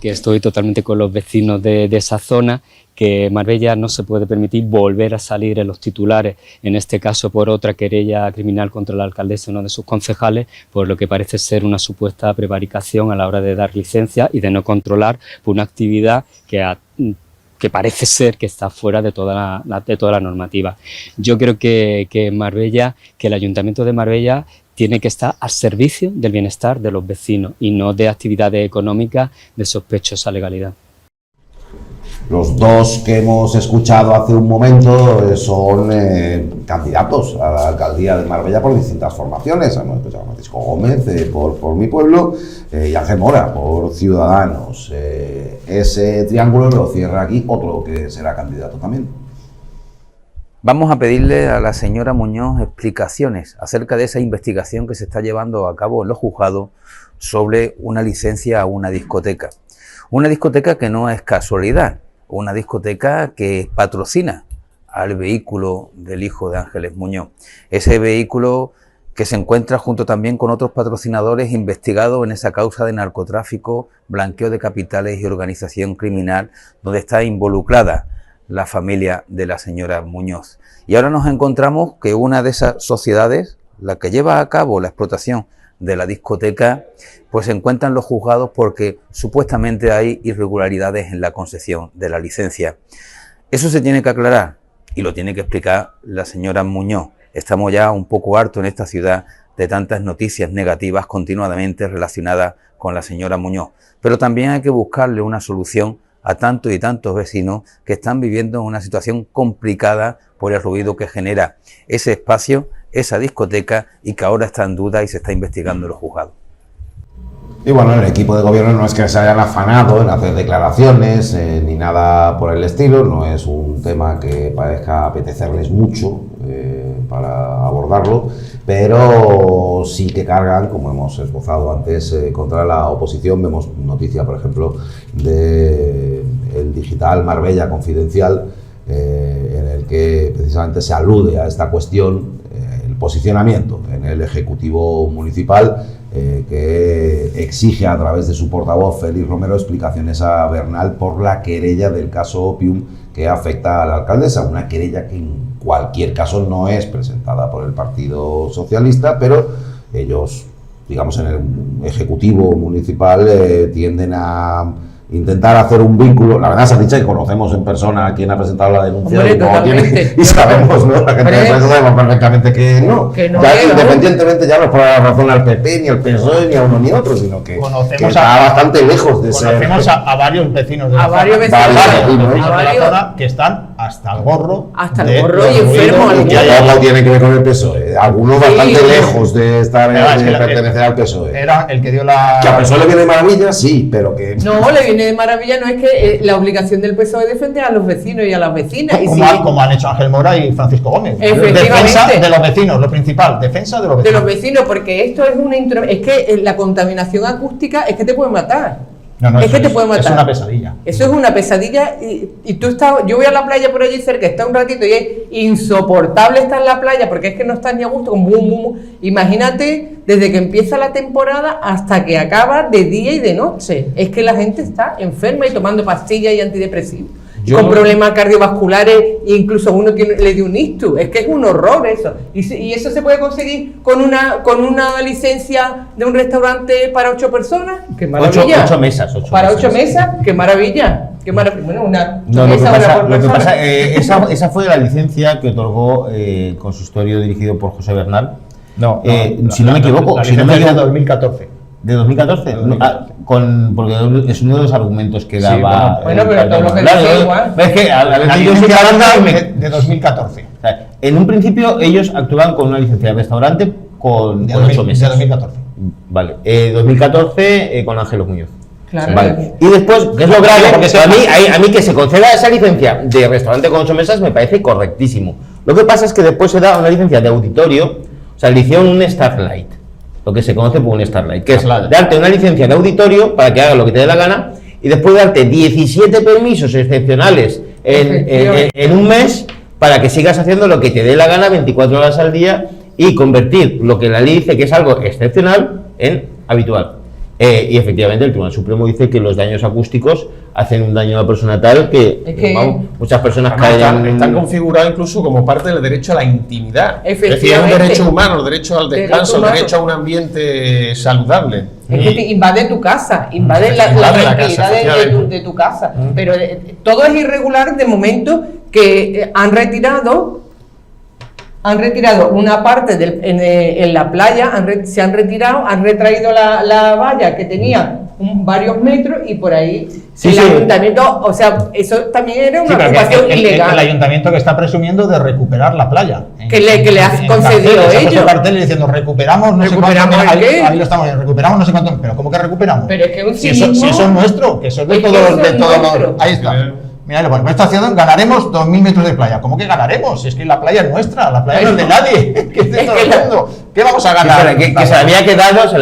Que estoy totalmente con los vecinos de esa zona, que Marbella no se puede permitir volver a salir en los titulares, en este caso por otra querella criminal contra la alcaldesa y uno de sus concejales, por lo que parece ser una supuesta prevaricación a la hora de dar licencia y de no controlar por una actividad que parece ser que está fuera de toda la normativa. Yo creo que Marbella, que el Ayuntamiento de Marbella tiene que estar al servicio del bienestar de los vecinos y no de actividades económicas de sospechosa legalidad. Los dos que hemos escuchado hace un momento son candidatos a la alcaldía de Marbella por distintas formaciones. Hemos escuchado a Francisco Gómez por Mi Pueblo y Ángel Mora por Ciudadanos. Ese triángulo lo cierra aquí otro que será candidato también. Vamos a pedirle a la señora Muñoz explicaciones acerca de esa investigación que se está llevando a cabo en los juzgados sobre una licencia a una discoteca. Una discoteca que no es casualidad, una discoteca que patrocina al vehículo del hijo de Ángeles Muñoz. Ese vehículo que se encuentra junto también con otros patrocinadores investigados en esa causa de narcotráfico, blanqueo de capitales y organización criminal, donde está involucrada la familia de la señora Muñoz. Y ahora nos encontramos que una de esas sociedades, la que lleva a cabo la explotación de la discoteca, pues se encuentran los juzgados porque supuestamente hay irregularidades en la concesión de la licencia. Eso se tiene que aclarar y lo tiene que explicar la señora Muñoz. Estamos ya un poco hartos en esta ciudad de tantas noticias negativas continuadamente relacionadas con la señora Muñoz, pero también hay que buscarle una solución a tantos y tantos vecinos que están viviendo una situación complicada por el ruido que genera ese espacio, esa discoteca, y que ahora está en duda y se está investigando en los juzgados. Y bueno, el equipo de gobierno no es que se hayan afanado en hacer declaraciones ni nada por el estilo, no es un tema que parezca apetecerles mucho para abordarlo, pero sí que cargan, como hemos esbozado antes, contra la oposición. Vemos noticia, por ejemplo, de el digital Marbella Confidencial, en el que precisamente se alude a esta cuestión, el posicionamiento en el Ejecutivo Municipal, que exige a través de su portavoz Félix Romero explicaciones a Bernal por la querella del caso Opium que afecta a la alcaldesa, una querella que en cualquier caso no es presentada por el Partido Socialista, pero ellos, digamos, en el Ejecutivo Municipal tienden a intentar hacer un vínculo. La verdad se ha dicho que conocemos en persona a quien ha presentado la denuncia. Hombre, y sabemos, ¿no? La gente de prensa sabemos perfectamente que no. Ya, independientemente, ya no es por la razón al PP, ni al PSOE, ni a uno ni a otro, sino que está bastante lejos de ser. Conocemos a varios vecinos de la zona. Vecinos de la zona que están hasta el gorro. Hasta el gorro y enfermos. Y que algo tiene que ver con el PSOE. Algunos bastante lejos de estar de pertenecer al PSOE. Era el que dio la. Que a PSOE le viene de maravilla, sí, pero que. No, le viene de maravilla, no es que la obligación del PSOE es defender a los vecinos y a las vecinas. Como han hecho Ángel Mora y Francisco Gómez. Defensa de los vecinos, lo principal, defensa de los vecinos. De los vecinos, porque esto es es que la contaminación acústica es que te puede matar. No, es que te puede matar. Es una pesadilla. Eso es una pesadilla y tú estás. Yo voy a la playa por allí cerca, está un ratito y es insoportable estar en la playa porque es que no estás ni a gusto con bum, bum. Imagínate desde que empieza la temporada hasta que acaba de día y de noche. Es que la gente está enferma y tomando pastillas y antidepresivos. Con problemas cardiovasculares e incluso uno le dio un ictus. Es que es un horror eso. Y eso se puede conseguir con una licencia de un restaurante para 8 personas. ¡Qué maravilla! 8 mesas. Para 8 mesas, ¡qué maravilla! ¡Qué maravilla! Bueno, una mesa lo que pasa, esa fue la licencia que otorgó el consistorio dirigido por José Bernal. Si no me equivoco. La licencia de 2014. ¿De 2014? No, porque es uno de los argumentos que daba. Bueno, pero todo lo que dice igual. Es que la licencia de 2014. O sea, en un principio ellos actuaban con una licencia de restaurante con 8 meses. De 2014. Vale. 2014 con Ángel Muñoz. Claro. Vale. Y después, que es lo grave, porque a mí que se conceda esa licencia de restaurante con 8 mesas me parece correctísimo. Lo que pasa es que después se da una licencia de auditorio, o sea, le hicieron un Starlight, lo que se conoce como un Starlight, que es darte una licencia de auditorio para que hagas lo que te dé la gana y después darte 17 permisos excepcionales en un mes para que sigas haciendo lo que te dé la gana 24 horas al día y convertir lo que la ley dice que es algo excepcional en habitual. Y efectivamente el Tribunal Supremo dice que los daños acústicos hacen un daño a la persona tal que vamos, muchas personas caen. Están configurados incluso como parte del derecho a la intimidad. Es decir, es un derecho humano, el derecho al descanso, el derecho a un ambiente saludable. Es que te invade tu casa, invade la tranquilidad de tu casa. Pero todo es irregular de momento que han retirado una parte en la playa, se han retraído la valla que tenía varios metros y por ahí el ayuntamiento, o sea, eso también era una ocupación ilegal. El ayuntamiento que está presumiendo de recuperar la playa. Que le ha concedido ellos. carteles diciendo recuperamos no sé cuánto. Ahí lo estamos viendo, recuperamos no sé cuánto. Pero ¿cómo que recuperamos? Pero es que si eso es nuestro, que eso es de todo. Ahí está. Mira, lo ponemos esta estación, ganaremos 2.000 metros de playa. ¿Cómo que ganaremos? Si es que la playa es nuestra, la playa no es de nadie. ¿Qué es de todo el mundo? ¿Qué vamos a ganar? Que se le había quedado, pero se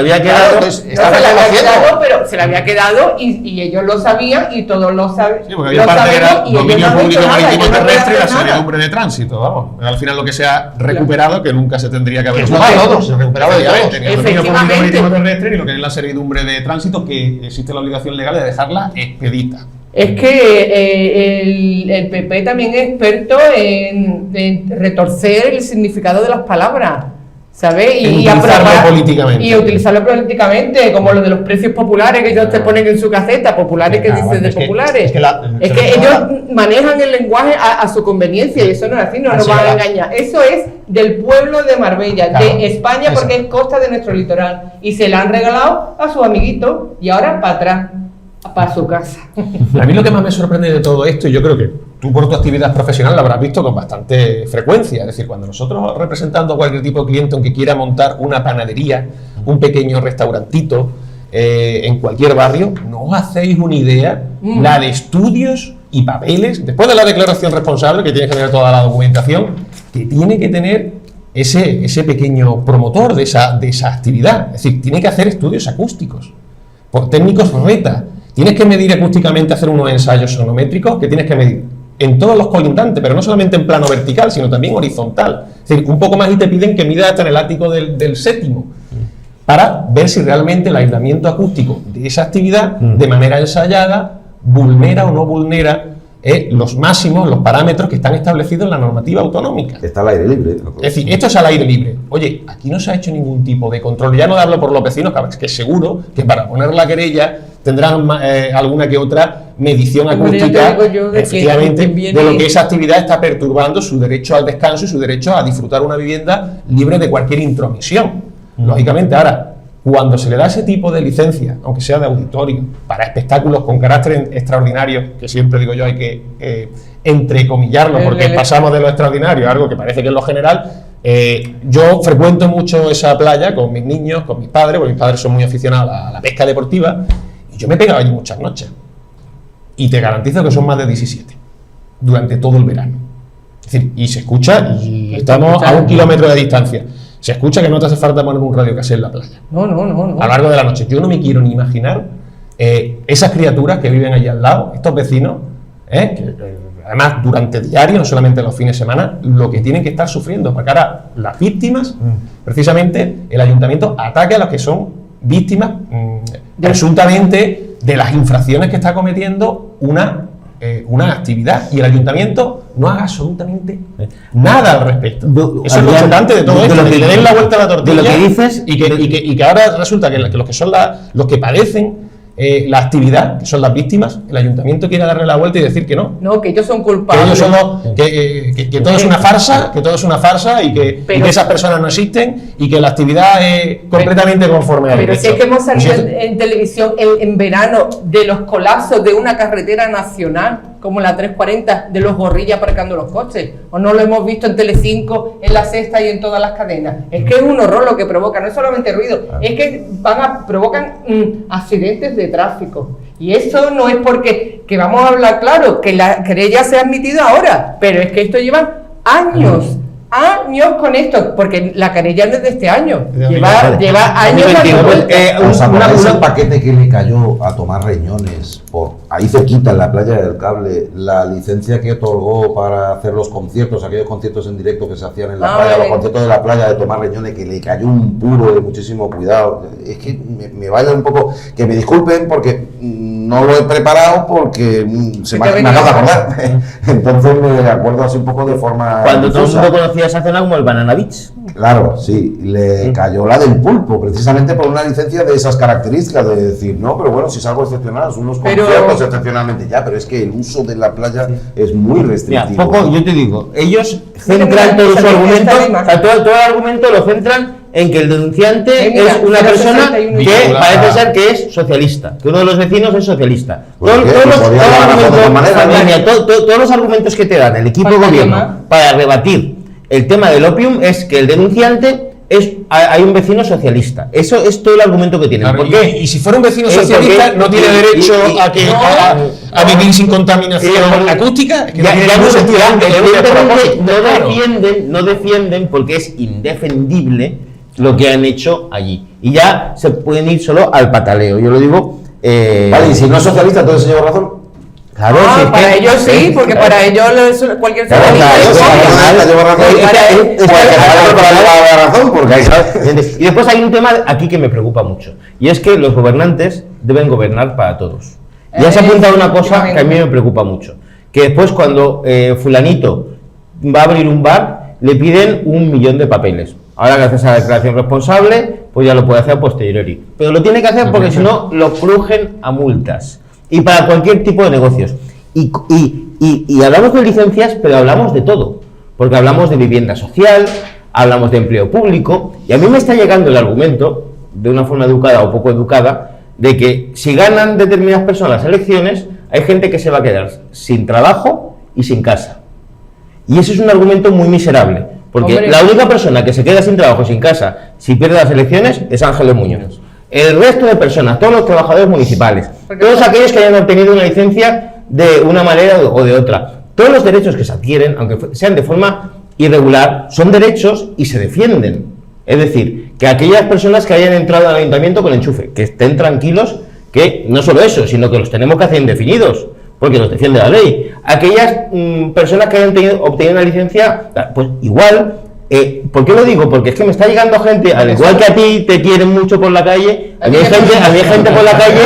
le había quedado y ellos lo sabían y todos lo saben. Sí, porque había parte que era dominio público marítimo terrestre y la servidumbre de tránsito, vamos. Al final lo que se ha recuperado, que nunca se tendría que haber recuperado. Se recuperaba de todos. El dominio público marítimo terrestre y lo que es la servidumbre de tránsito, que existe la obligación legal de dejarla expedita. Es que el PP también es experto en retorcer el significado de las palabras, ¿sabes? Y utilizarlo políticamente. Y utilizarlo políticamente, como lo de los precios populares que ellos te ponen en su caseta, populares que dicen de populares. Es que ellos manejan el lenguaje a su conveniencia y eso no es así, no nos van a engañar. Eso es del pueblo de Marbella, de España, porque es costa de nuestro litoral. Y se la han regalado a sus amiguitos y ahora para atrás. Para su casa. A mí lo que más me sorprende de todo esto, y yo creo que tú por tu actividad profesional lo habrás visto con bastante frecuencia, es decir, cuando nosotros representando a cualquier tipo de cliente, aunque quiera montar una panadería, un pequeño restaurantito en cualquier barrio, no os hacéis una idea la de estudios y papeles, después de la declaración responsable, que tiene que tener toda la documentación, que tiene que tener ese pequeño promotor de esa actividad. Es decir, tiene que hacer estudios acústicos, por técnicos RETA. Tienes que medir acústicamente, hacer unos ensayos sonométricos que tienes que medir en todos los colindantes, pero no solamente en plano vertical, sino también horizontal. Es decir, un poco más y te piden que midas hasta en el ático del séptimo, para ver si realmente el aislamiento acústico de esa actividad, de manera ensayada, vulnera o no vulnera los máximos, los parámetros que están establecidos en la normativa autonómica. Está al aire libre. Es decir, esto es al aire libre. Oye, aquí no se ha hecho ningún tipo de control. Ya no hablo por los vecinos, que seguro que para poner la querella tendrán alguna que otra medición acústica, efectivamente, de lo que esa actividad está perturbando su derecho al descanso y su derecho a disfrutar una vivienda libre de cualquier intromisión. Lógicamente, ahora, cuando se le da ese tipo de licencia, aunque sea de auditorio, para espectáculos con carácter extraordinario, que siempre digo yo hay que entrecomillarlo, porque pasamos de lo extraordinario a algo que parece que es lo general. Yo frecuento mucho esa playa con mis niños, con mis padres, porque mis padres son muy aficionados a la pesca deportiva, y yo me he pegado allí muchas noches. Y te garantizo que son más de 17, durante todo el verano. Es decir, y se escucha, y estamos a 1 kilómetro de distancia. Se escucha que no te hace falta poner un radiocassette en la playa. No. A lo largo de la noche. Yo no me quiero ni imaginar esas criaturas que viven allí al lado, estos vecinos, que además durante diario, no solamente los fines de semana, lo que tienen que estar sufriendo. Porque ahora las víctimas, precisamente el ayuntamiento ataca a los que son víctimas presuntamente de las infracciones que está cometiendo una actividad, y el ayuntamiento no haga absolutamente nada al respecto. Eso es lo chocante de todo esto, que le den la vuelta a la tortilla, de lo que dices, y que ahora resulta que los que son los que padecen la actividad, que son las víctimas, el ayuntamiento quiere darle la vuelta y decir que no. No, que ellos son culpables. Que ellos son que todo es una farsa, que todo es una farsa y que esas personas no existen y que la actividad es completamente conforme a Pero si es que hemos salido en televisión en verano de los colapsos de una carretera nacional, como la 340, de los gorrillas aparcando los coches, o no lo hemos visto en Telecinco, en La Sexta y en todas las cadenas. Es que es un horror lo que provoca, no es solamente ruido, es que provocan accidentes de tráfico. Y eso no es porque, que vamos a hablar claro, que la querella se ha admitido ahora, pero es que esto lleva años con esto, porque la querella no es de este año, lleva años. ¿Os acordáis el paquete que le cayó a Tomás Reñones por ahí cerquita en la playa del Cable, la licencia que otorgó para hacer los conciertos, aquellos conciertos en directo que se hacían en la playa, los conciertos de la playa de Tomás Reñones, que le cayó un puro de muchísimo cuidado? Es que me vaya un poco, que me disculpen porque no lo he preparado porque me acabo de acordar. Entonces me acuerdo así un poco de forma... Cuando todo el mundo conocía esa zona como el Banana Beach. Claro, sí, le cayó la del pulpo, precisamente por una licencia de esas características, de decir, no, pero bueno, si es algo excepcional, son unos conciertos excepcionalmente ya, pero es que el uso de la playa es muy restrictivo. Mira, poco, yo te digo, ellos centran todo su argumento, o sea, todo el argumento lo centran en que el denunciante es una persona que parece ser que es socialista, que uno de los vecinos es socialista. Todos los argumentos que te dan el equipo de gobierno para rebatir el tema del opium es que el denunciante hay un vecino socialista. Eso es todo el argumento que tienen. Claro, ¿por qué? Y si fuera un vecino socialista, no tiene derecho a vivir sin contaminación acústica. Es que no defienden porque es indefendible lo que han hecho allí. Y ya se pueden ir solo al pataleo. Yo lo digo. Vale, y si no es socialista, entonces lleva razón. Claro, para ellos sí, porque para ellos cualquier Y después hay un tema aquí que me preocupa mucho, y es que los gobernantes deben gobernar para todos. Ya se ha apuntado una cosa que a mí me preocupa mucho, que después cuando fulanito va a abrir un bar, le piden 1 millón de papeles. Ahora, gracias a la declaración responsable, pues ya lo puede hacer a posteriori. Pero lo tiene que hacer porque si no, lo crujen a multas. Y para cualquier tipo de negocios. Y hablamos de licencias, pero hablamos de todo. Porque hablamos de vivienda social, hablamos de empleo público, y a mí me está llegando el argumento, de una forma educada o poco educada, de que si ganan determinadas personas las elecciones, hay gente que se va a quedar sin trabajo y sin casa. Y eso es un argumento muy miserable, porque la única persona que se queda sin trabajo y sin casa si pierde las elecciones es Ángeles Muñoz. El resto de personas, todos los trabajadores municipales, todos aquellos que hayan obtenido una licencia de una manera o de otra, todos los derechos que se adquieren, aunque sean de forma irregular, son derechos y se defienden. Es decir, que aquellas personas que hayan entrado al ayuntamiento con enchufe, que estén tranquilos, que no solo eso, sino que los tenemos que hacer indefinidos, porque los defiende la ley. Aquellas personas que hayan obtenido una licencia, pues igual. ¿Por qué lo digo? Porque es que me está llegando gente, al igual que a ti te quieren mucho por la calle, a mí hay gente por la calle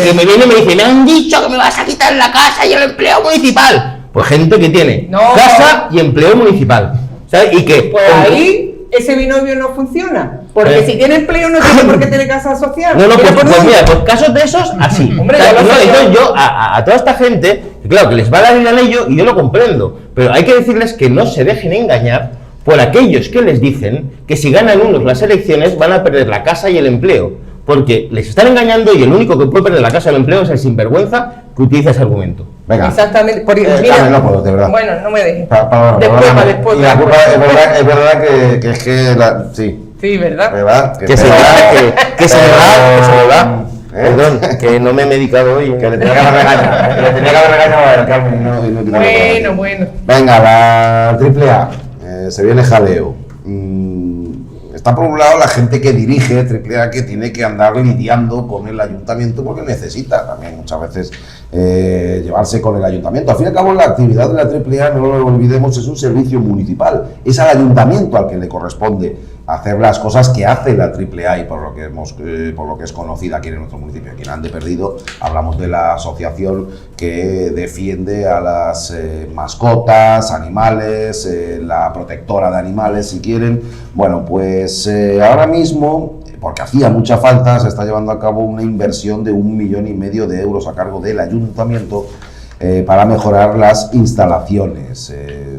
que me viene y me dice, me han dicho que me vas a quitar la casa y el empleo municipal. Pues gente que tiene casa y empleo municipal, ¿sabes? Y que pues ahí ese binomio no funciona, porque si tiene empleo no tiene por qué tener casa social. No, pues mira, pues casos de esos así. Hombre, entonces yo a toda esta gente, claro que les va a dar el anillo y yo lo comprendo, pero hay que decirles que no se dejen engañar por aquellos que les dicen que si ganan unos las elecciones van a perder la casa y el empleo, porque les están engañando y el único que puede perder la casa y el empleo es el sinvergüenza que utiliza ese argumento. Venga. Exactamente. Mira, no puedo, de verdad. Bueno, no me dejes. Después. Y la culpa es verdad que es que sí. Sí, ¿verdad? ¿Verdad? Que se me va. Perdón, que no me he medicado hoy. Que le tenía que haber regañado. Que le tenía que haber regañado a Carmen. Bueno. Venga, la AAA. Se viene jaleo. Está por un lado la gente que dirige AAA, que tiene que andar lidiando con el ayuntamiento porque necesita también muchas veces llevarse con el ayuntamiento. Al fin y al cabo, la actividad de la AAA, no lo olvidemos, es un servicio municipal. Es al ayuntamiento al que le corresponde hacer las cosas que hace la AAA y por lo que es conocida aquí en nuestro municipio. Aquí en Ande Perdido hablamos de la asociación que defiende a las mascotas, animales, la protectora de animales, si quieren. Bueno, pues ahora mismo, porque hacía mucha falta, se está llevando a cabo una inversión de 1,5 millones de euros a cargo del ayuntamiento para mejorar las instalaciones.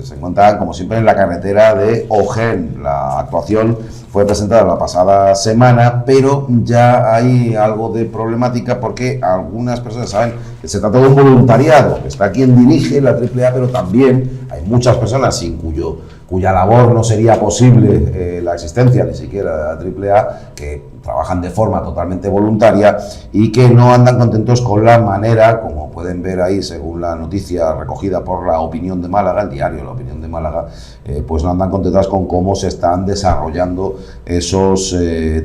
Se encuentran, como siempre, en la carretera de Ojén. La actuación fue presentada la pasada semana, pero ya hay algo de problemática porque algunas personas saben que se trata de un voluntariado. Está quien dirige la AAA, pero también hay muchas personas sin cuyo cuya labor no sería posible la existencia ni siquiera de la AAA, que trabajan de forma totalmente voluntaria y que no andan contentos con la manera, como pueden ver ahí según la noticia recogida por La Opinión de Málaga, el diario La Opinión de Málaga, pues no andan contentas con cómo se están desarrollando esos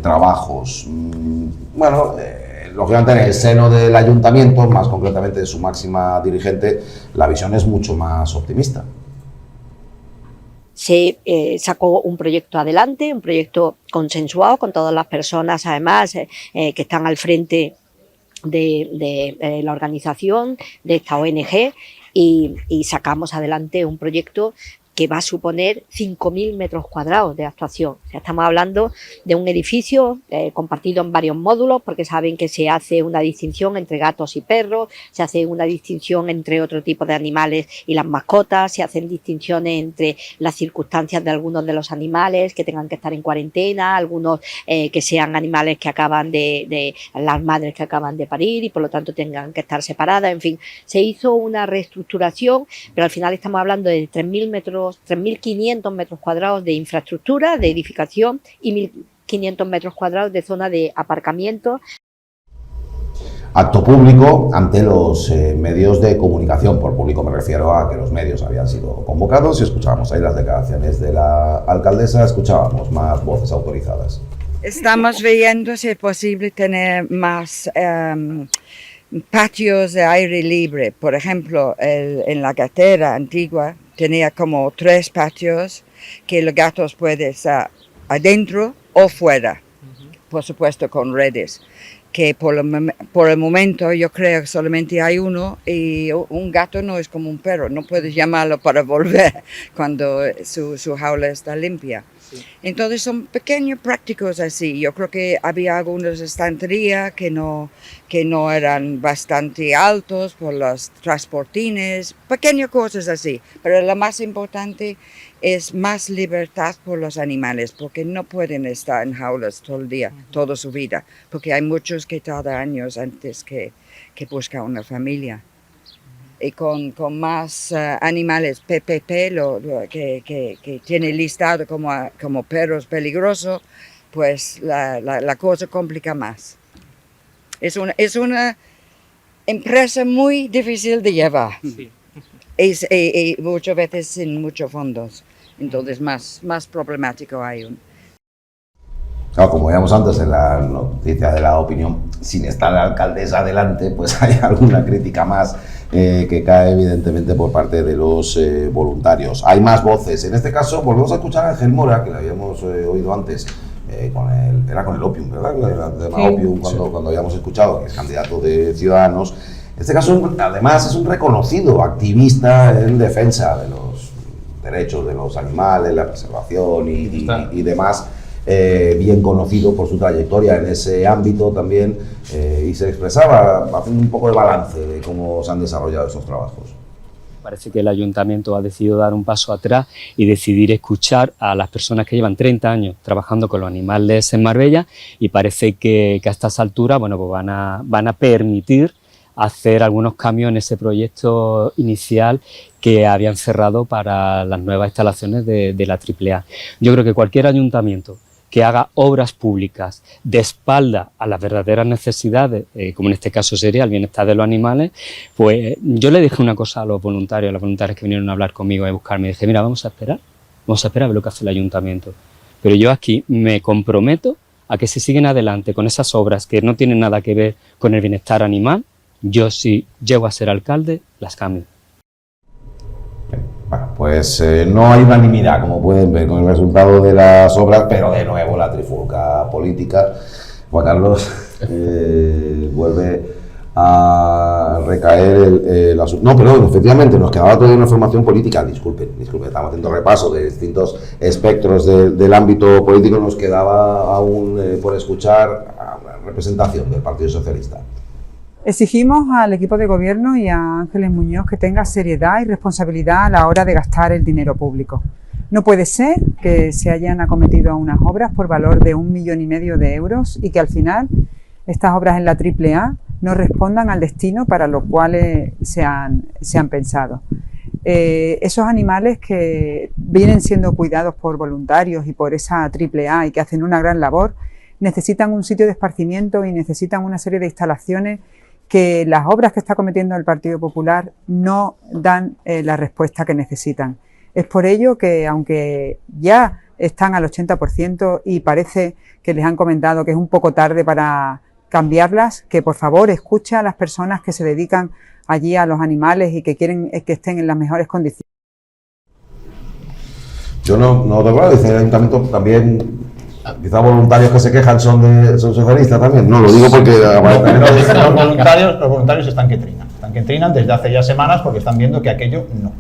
trabajos. Bueno, lógicamente en el seno del ayuntamiento, más concretamente de su máxima dirigente, la visión es mucho más optimista. Se sacó un proyecto adelante, un proyecto consensuado con todas las personas, además, que están al frente de la organización, de esta ONG, y sacamos adelante un proyecto que va a suponer 5.000 metros cuadrados de actuación. O sea, estamos hablando de un edificio compartido en varios módulos, porque saben que se hace una distinción entre gatos y perros, se hace una distinción entre otro tipo de animales y las mascotas, se hacen distinciones entre las circunstancias de algunos de los animales que tengan que estar en cuarentena, algunos que sean animales que acaban de las madres que acaban de parir y por lo tanto tengan que estar separadas. En fin, se hizo una reestructuración, pero al final estamos hablando de 3.500 metros cuadrados de infraestructura, de edificación y 1.500 metros cuadrados de zona de aparcamiento. Acto público ante los medios de comunicación. Por público me refiero a que los medios habían sido convocados y escuchábamos ahí las declaraciones de la alcaldesa, escuchábamos más voces autorizadas. Estamos viendo si es posible tener más patios de aire libre. Por ejemplo, en la gatera antigua tenía como 3 patios que los gatos pueden estar adentro o fuera, por supuesto con redes, que por el momento yo creo que solamente hay uno y un gato no es como un perro, no puedes llamarlo para volver cuando su jaula está limpia. Sí. Entonces son pequeños prácticos así. Yo creo que había algunas estanterías que no eran bastante altos por los transportines, pequeñas cosas así. Pero lo más importante es más libertad por los animales, porque no pueden estar en jaulas todo el día, toda su vida, porque hay muchos que tardan años antes que buscan una familia. Y con más animales PPP, que tiene listado como perros peligrosos, pues la cosa complica más. Es una empresa muy difícil de llevar. Sí. Y muchas veces sin muchos fondos, entonces más problemático hay. Claro, como veíamos antes en la noticia de La Opinión, sin estar la alcaldesa adelante, pues hay alguna crítica más que cae evidentemente por parte de los voluntarios. Hay más voces. En este caso volvemos a escuchar a Ángel Mora, que lo habíamos oído antes, era con el Opium, ¿verdad? El tema sí. Opium, cuando habíamos escuchado, que es candidato de Ciudadanos. En este caso, además, es un reconocido activista en defensa de los derechos de los animales, la preservación y demás. Bien conocido por su trayectoria en ese ámbito también, y se expresaba haciendo un poco de balance de cómo se han desarrollado esos trabajos. Parece que el ayuntamiento ha decidido dar un paso atrás y decidir escuchar a las personas que llevan 30 años trabajando con los animales en Marbella, y parece que a estas alturas bueno, pues van a permitir hacer algunos cambios en ese proyecto inicial que habían cerrado para las nuevas instalaciones de la AAA. Yo creo que cualquier ayuntamiento que haga obras públicas de espalda a las verdaderas necesidades, como en este caso sería el bienestar de los animales, pues yo le dije una cosa a los voluntarios que vinieron a hablar conmigo y a buscarme, dije, mira, vamos a esperar a ver lo que hace el ayuntamiento, pero yo aquí me comprometo a que si siguen adelante con esas obras que no tienen nada que ver con el bienestar animal, yo si llego a ser alcalde, las cambio. Bueno, pues no hay unanimidad, como pueden ver, con el resultado de las obras, pero de nuevo la trifulca política. Juan Carlos, vuelve a recaer el asunto. No, perdón, efectivamente, nos quedaba todavía una formación política. Disculpen, estamos haciendo repaso de distintos espectros del ámbito político. Nos quedaba aún por escuchar a la representación del Partido Socialista. Exigimos al equipo de gobierno y a Ángeles Muñoz que tenga seriedad y responsabilidad a la hora de gastar el dinero público. No puede ser que se hayan acometido unas obras por valor de 1,5 millones de euros y que al final estas obras en la AAA no respondan al destino para lo cual se han pensado. esos animales que vienen siendo cuidados por voluntarios y por esa AAA y que hacen una gran labor, necesitan un sitio de esparcimiento y necesitan una serie de instalaciones que las obras que está cometiendo el Partido Popular no dan la respuesta que necesitan. Es por ello que, aunque ya están al 80% y parece que les han comentado que es un poco tarde para cambiarlas, que por favor escuche a las personas que se dedican allí a los animales y que quieren que estén en las mejores condiciones. Yo no te acuerdo, dice el ayuntamiento también. Quizá voluntarios que se quejan son socialistas también. No, lo digo porque... Los voluntarios están que trinan desde hace ya semanas porque están viendo que aquello no,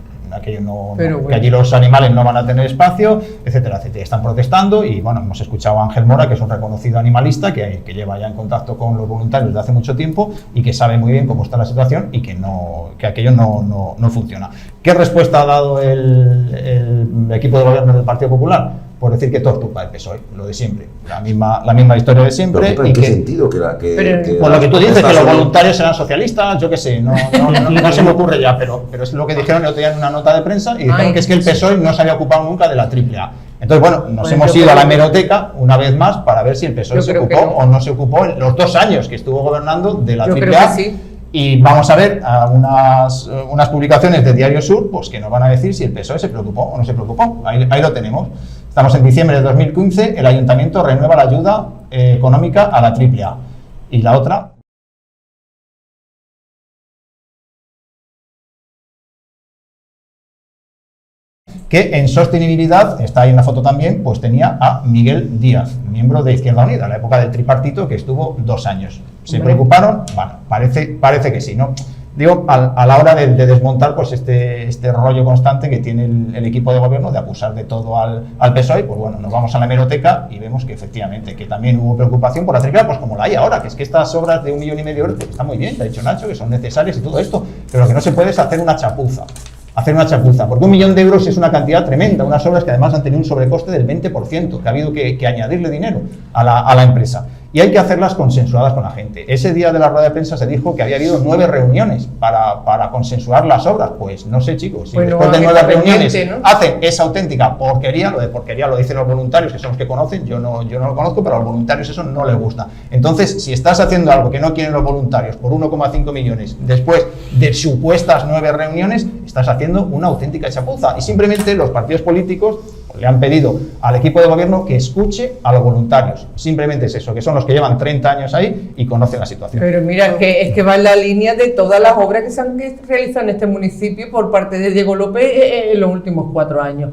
que allí los animales no van a tener espacio, etcétera, etcétera. Están protestando y bueno, hemos escuchado a Ángel Mora, que es un reconocido animalista, que lleva ya en contacto con los voluntarios desde hace mucho tiempo y que sabe muy bien cómo está la situación y que aquello no funciona. ¿Qué respuesta ha dado el equipo de gobierno del Partido Popular? Por decir que todo es culpa del PSOE, lo de siempre, la misma historia de siempre. ¿Pero en qué sentido? Por lo que tú dices, que los voluntarios eran socialistas, yo qué sé, no se me ocurre ya, pero es lo que dijeron el otro día en una nota de prensa y dijeron que es que el PSOE no se había ocupado nunca de la AAA. Entonces, bueno, nos hemos ido a la hemeroteca una vez más para ver si el PSOE se ocupó o no se ocupó en los 2 años que estuvo gobernando de la AAA. Y vamos a ver unas publicaciones de Diario Sur pues que nos van a decir si el PSOE se preocupó o no se preocupó. Ahí lo tenemos. Estamos en diciembre de 2015, el ayuntamiento renueva la ayuda económica a la AAA. Y la otra... que en sostenibilidad, está ahí en la foto también, pues tenía a Miguel Díaz, miembro de Izquierda Unida, en la época del tripartito, que estuvo 2 años. ¿Se preocuparon? Bueno, parece que sí, ¿no? Digo, a la hora de desmontar pues este rollo constante que tiene el equipo de gobierno de acusar de todo al PSOE, pues bueno, nos vamos a la hemeroteca y vemos que efectivamente que también hubo preocupación por la AAA, pues como la hay ahora, que es que estas obras de 1,5 millones de euros pues, están muy bien, te ha dicho Nacho, que son necesarias y todo esto, pero lo que no se puede es hacer una chapuza, porque 1 millón de euros es una cantidad tremenda, unas obras que además han tenido un sobrecoste del 20%, que ha habido que añadirle dinero a la empresa. Y hay que hacerlas consensuadas con la gente. Ese día de la rueda de prensa se dijo que había habido 9 reuniones para consensuar las obras. Pues no sé, chicos, si después de 9 reuniones hacen esa auténtica porquería, lo de porquería lo dicen los voluntarios, que son los que conocen, yo no lo conozco, pero a los voluntarios eso no les gusta. Entonces, si estás haciendo algo que no quieren los voluntarios por 1,5 millones, después de supuestas 9 reuniones, estás haciendo una auténtica chapuza. Y simplemente los partidos políticos le han pedido al equipo de gobierno que escuche a los voluntarios. Simplemente es eso, que son los que llevan 30 años ahí y conocen la situación. Pero mira, es que va en la línea de todas las obras que se han realizado en este municipio por parte de Diego López en los últimos 4 años.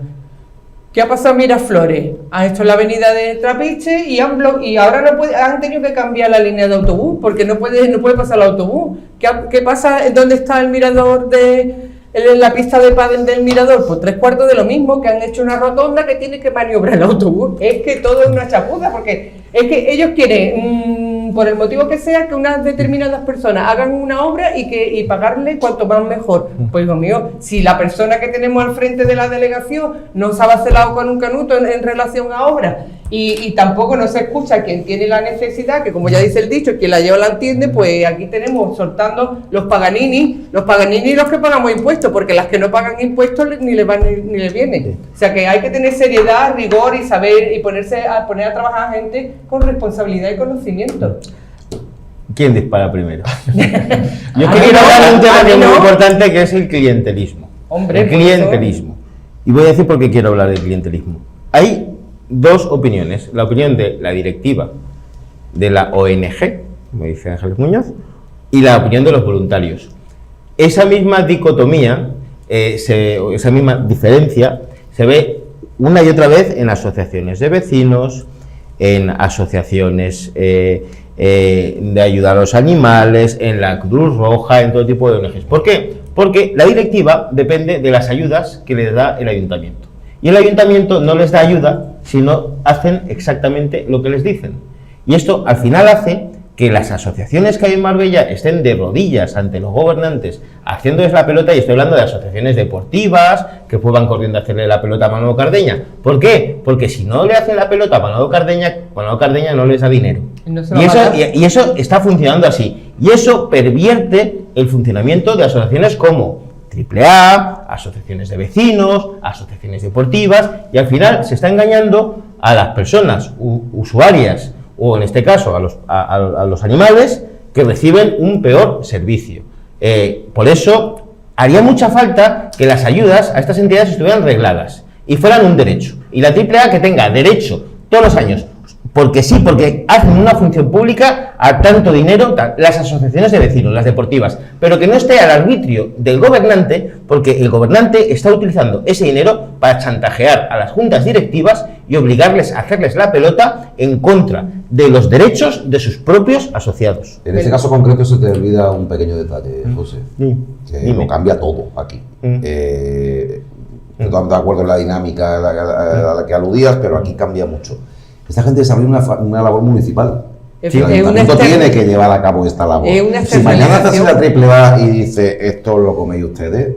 ¿Qué ha pasado en Miraflores? Han hecho la avenida de Trapiche y ahora han tenido que cambiar la línea de autobús porque no puede pasar el autobús. ¿Qué pasa? ¿Dónde está el mirador en la pista de pádel del mirador? Pues 3/4 de lo mismo, que han hecho una rotonda que tiene que maniobrar el autobús. Es que todo es una chapuza, porque es que ellos quieren, por el motivo que sea, que unas determinadas personas hagan una obra y pagarle cuanto más mejor. Pues hijo mío, si la persona que tenemos al frente de la delegación no sabe hacer algo con un canuto en relación a obras y tampoco no se escucha a quien tiene la necesidad, que como ya dice el dicho, quien la lleva la entiende, pues aquí tenemos soltando los Paganini los que pagamos impuestos, porque las que no pagan impuestos ni les van ni les viene. O sea que hay que tener seriedad, rigor y saber y poner a trabajar a gente con responsabilidad y conocimiento. ¿Quién dispara primero? Yo quiero hablar de un tema que es muy importante, que es el clientelismo. El clientelismo. Y voy a decir por qué quiero hablar del clientelismo. Hay 2 opiniones. La opinión de la directiva de la ONG, como dice Ángeles Muñoz, y la opinión de los voluntarios. Esa misma dicotomía, esa misma diferencia, se ve una y otra vez en asociaciones de vecinos, en asociaciones de ayuda a los animales, en la Cruz Roja, en todo tipo de ONGs. ¿Por qué? Porque la directiva depende de las ayudas que le da el ayuntamiento. Y el ayuntamiento no les da ayuda si no hacen exactamente lo que les dicen. Y esto al final hace que las asociaciones que hay en Marbella estén de rodillas ante los gobernantes haciéndoles la pelota, y estoy hablando de asociaciones deportivas que van corriendo a hacerle la pelota a Manolo Cardeña. ¿Por qué? Porque si no le hacen la pelota a Manolo Cardeña no les da dinero. Y eso está funcionando así. Y eso pervierte el funcionamiento de asociaciones como AAA, asociaciones de vecinos, asociaciones deportivas, y al final se está engañando a las personas usuarias, o en este caso a los animales, que reciben un peor servicio. Por eso haría mucha falta que las ayudas a estas entidades estuvieran regladas y fueran un derecho, y la AAA que tenga derecho todos los años, porque sí, porque hacen una función pública, a tanto dinero, las asociaciones de vecinos, las deportivas, pero que no esté al arbitrio del gobernante, porque el gobernante está utilizando ese dinero para chantajear a las juntas directivas y obligarles a hacerles la pelota en contra de los derechos de sus propios asociados. En este caso concreto se te olvida un pequeño detalle, José, que lo cambia todo aquí. Estoy de acuerdo en la dinámica a la que aludías, pero aquí cambia mucho. Esta gente desarrolla una labor municipal. Sí, el ayuntamiento tiene que llevar a cabo esta labor. Si mañana hace la AAA y dice esto lo coméis ustedes,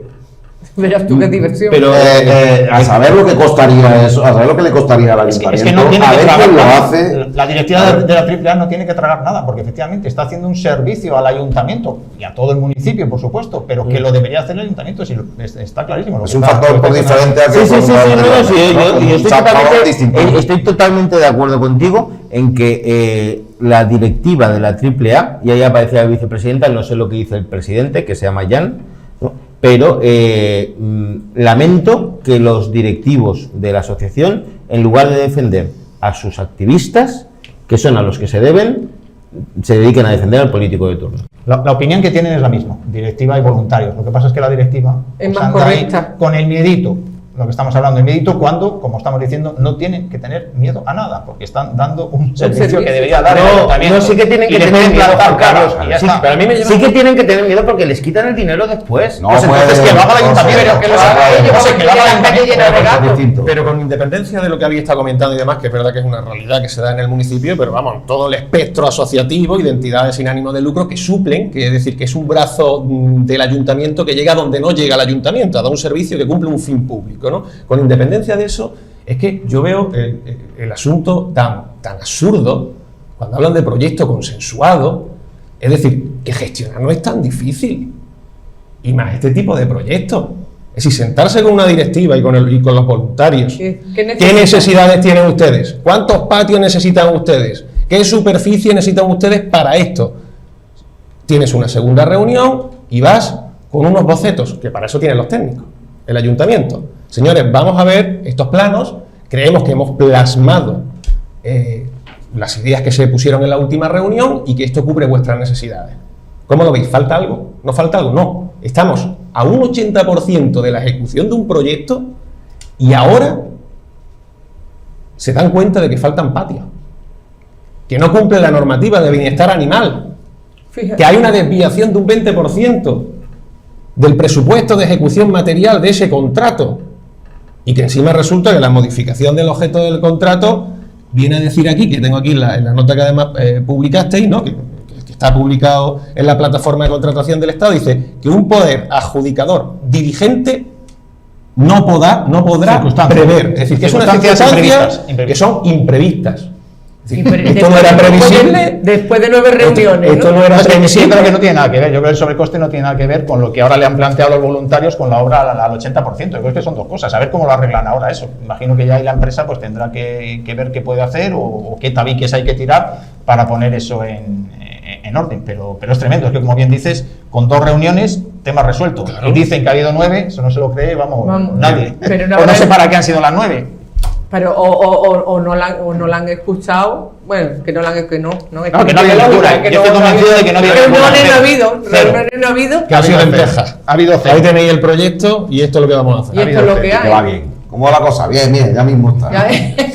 verás tú qué diversión. pero a saber lo que costaría eso, a saber lo que le costaría al ayuntamiento, Es que no tiene a que ver tragar quién lo nada. hace. La directiva de la AAA no tiene que tragar nada, porque efectivamente está haciendo un servicio al ayuntamiento y a todo el municipio, por supuesto, pero que lo debería hacer el ayuntamiento, está clarísimo. Es un factor por diferente a que yo estoy totalmente de acuerdo contigo en que la directiva de la AAA, y ahí aparece la vicepresidenta, no sé lo que dice el presidente, que se llama Jan, ¿no? Pero lamento que los directivos de la asociación, en lugar de defender a sus activistas, que son a los que se deben, se dediquen a defender al político de turno. La opinión que tienen es la misma, directiva y voluntarios. Lo que pasa es que la directiva es más anda ahí correcta. con el miedito, lo que estamos hablando, el miedito cuando, como estamos diciendo, no tienen que tener miedo a nada, porque están dando un servicio que debería dar el ayuntamiento. No, sí que tienen y que le tener pueden miedo, plantar Juan Carlos. caras y ya Sí, está. pero a mí me sí que tienen que tener miedo porque les quitan el dinero después. No, pues entonces que lo haga el ayuntamiento, que lo haga ellos, que lo haga el ayuntamiento. Pero con independencia de lo que habéis estado comentando y demás, que es verdad que es una realidad que se da en el municipio, pero vamos, todo el espectro asociativo y de entidades sin ánimo de lucro que suplen, que es decir, que es un brazo del ayuntamiento que llega donde no llega el ayuntamiento, a dar un servicio que cumple un fin público, ¿no? Con independencia de eso, es que yo veo el asunto tan absurdo cuando hablan de proyecto consensuado, es decir, que gestionar no es tan difícil, y más este tipo de proyectos. Es decir, sentarse con una directiva y con los voluntarios. ¿Qué necesidades tienen ustedes? ¿Cuántos patios necesitan ustedes? ¿Qué superficie necesitan ustedes para esto? Tienes una segunda reunión y vas con unos bocetos, que para eso tienen los técnicos, el ayuntamiento. Señores, vamos a ver estos planos, creemos que hemos plasmado las ideas que se pusieron en la última reunión y que esto cubre vuestras necesidades. ¿Cómo lo veis? ¿Falta algo? ¿No falta algo? No. Estamos a un 80% de la ejecución de un proyecto y ahora se dan cuenta de que faltan patios, que no cumple la normativa de bienestar animal, que hay una desviación de un 20% del presupuesto de ejecución material de ese contrato y que encima resulta que la modificación del objeto del contrato viene a decir aquí, que tengo aquí en la nota que además publicasteis, ¿no? que está publicado en la plataforma de contratación del Estado, dice que un poder adjudicador diligente no podrá prever, es decir, que es una circunstancias que son imprevistas. Esto no era previsible. Después de 9 reuniones. Esto no era previsible. Yo creo que no tiene nada que ver. Yo creo que el sobrecoste no tiene nada que ver con lo que ahora le han planteado los voluntarios con la obra al 80%. Yo creo que son dos cosas. A ver cómo lo arreglan ahora eso. Imagino que ya ahí la empresa pues tendrá que ver qué puede hacer o qué tabiques hay que tirar para poner eso en orden. Pero es tremendo. Es que, como bien dices, con 2 reuniones, tema resuelto. Claro. Y dicen que ha habido 9, eso no se lo cree, vamos. Nadie. Pero o no sé para qué han sido las 9. Pero o no la han escuchado, bueno, que no la han, que no había locura, yo estoy convencido de que no había reuniones no ha habido, que ha sido en Texas. Ha habido ahí tenéis el proyecto y esto es lo que vamos a hacer. Y esto es lo que hay. Que va bien. ¿Cómo va la cosa? Bien, ya mismo está.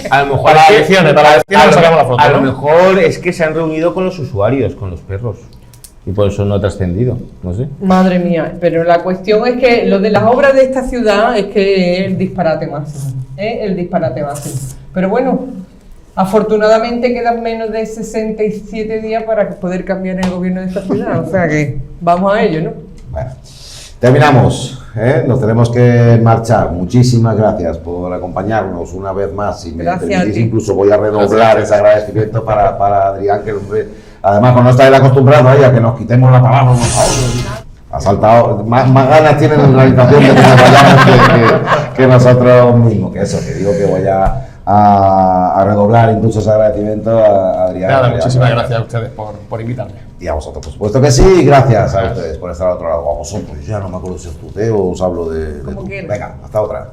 A lo mejor para las elecciones sacamos la foto. A lo mejor es que se han reunido con los usuarios, con los perros. Y por eso no ha trascendido, no sé. Madre mía, pero la cuestión es que lo de las obras de esta ciudad es que es el disparate máximo. El disparate máximo. Pero bueno, afortunadamente quedan menos de 67 días para poder cambiar el gobierno de esta ciudad. O sea que vamos a ello, ¿no? Bueno, terminamos. Nos tenemos que marchar. Muchísimas gracias por acompañarnos una vez más. Si me permitís, incluso voy a redoblar ese agradecimiento para Adrián, que hombre, además, cuando no estáis acostumbrados a que nos quitemos la palabra unos a otros. Ha saltado, más ganas tienen en realización de que nos vayamos que nosotros mismos. Que eso, que digo que voy a redoblar incluso ese agradecimiento a Adrián. Nada, muchísimas gracias a ustedes por invitarme. Y a vosotros, por supuesto que sí, y gracias a ustedes por estar al otro lado. A vosotros, ya no me acuerdo si os tuteo o os hablo de tú. Venga, hasta otra.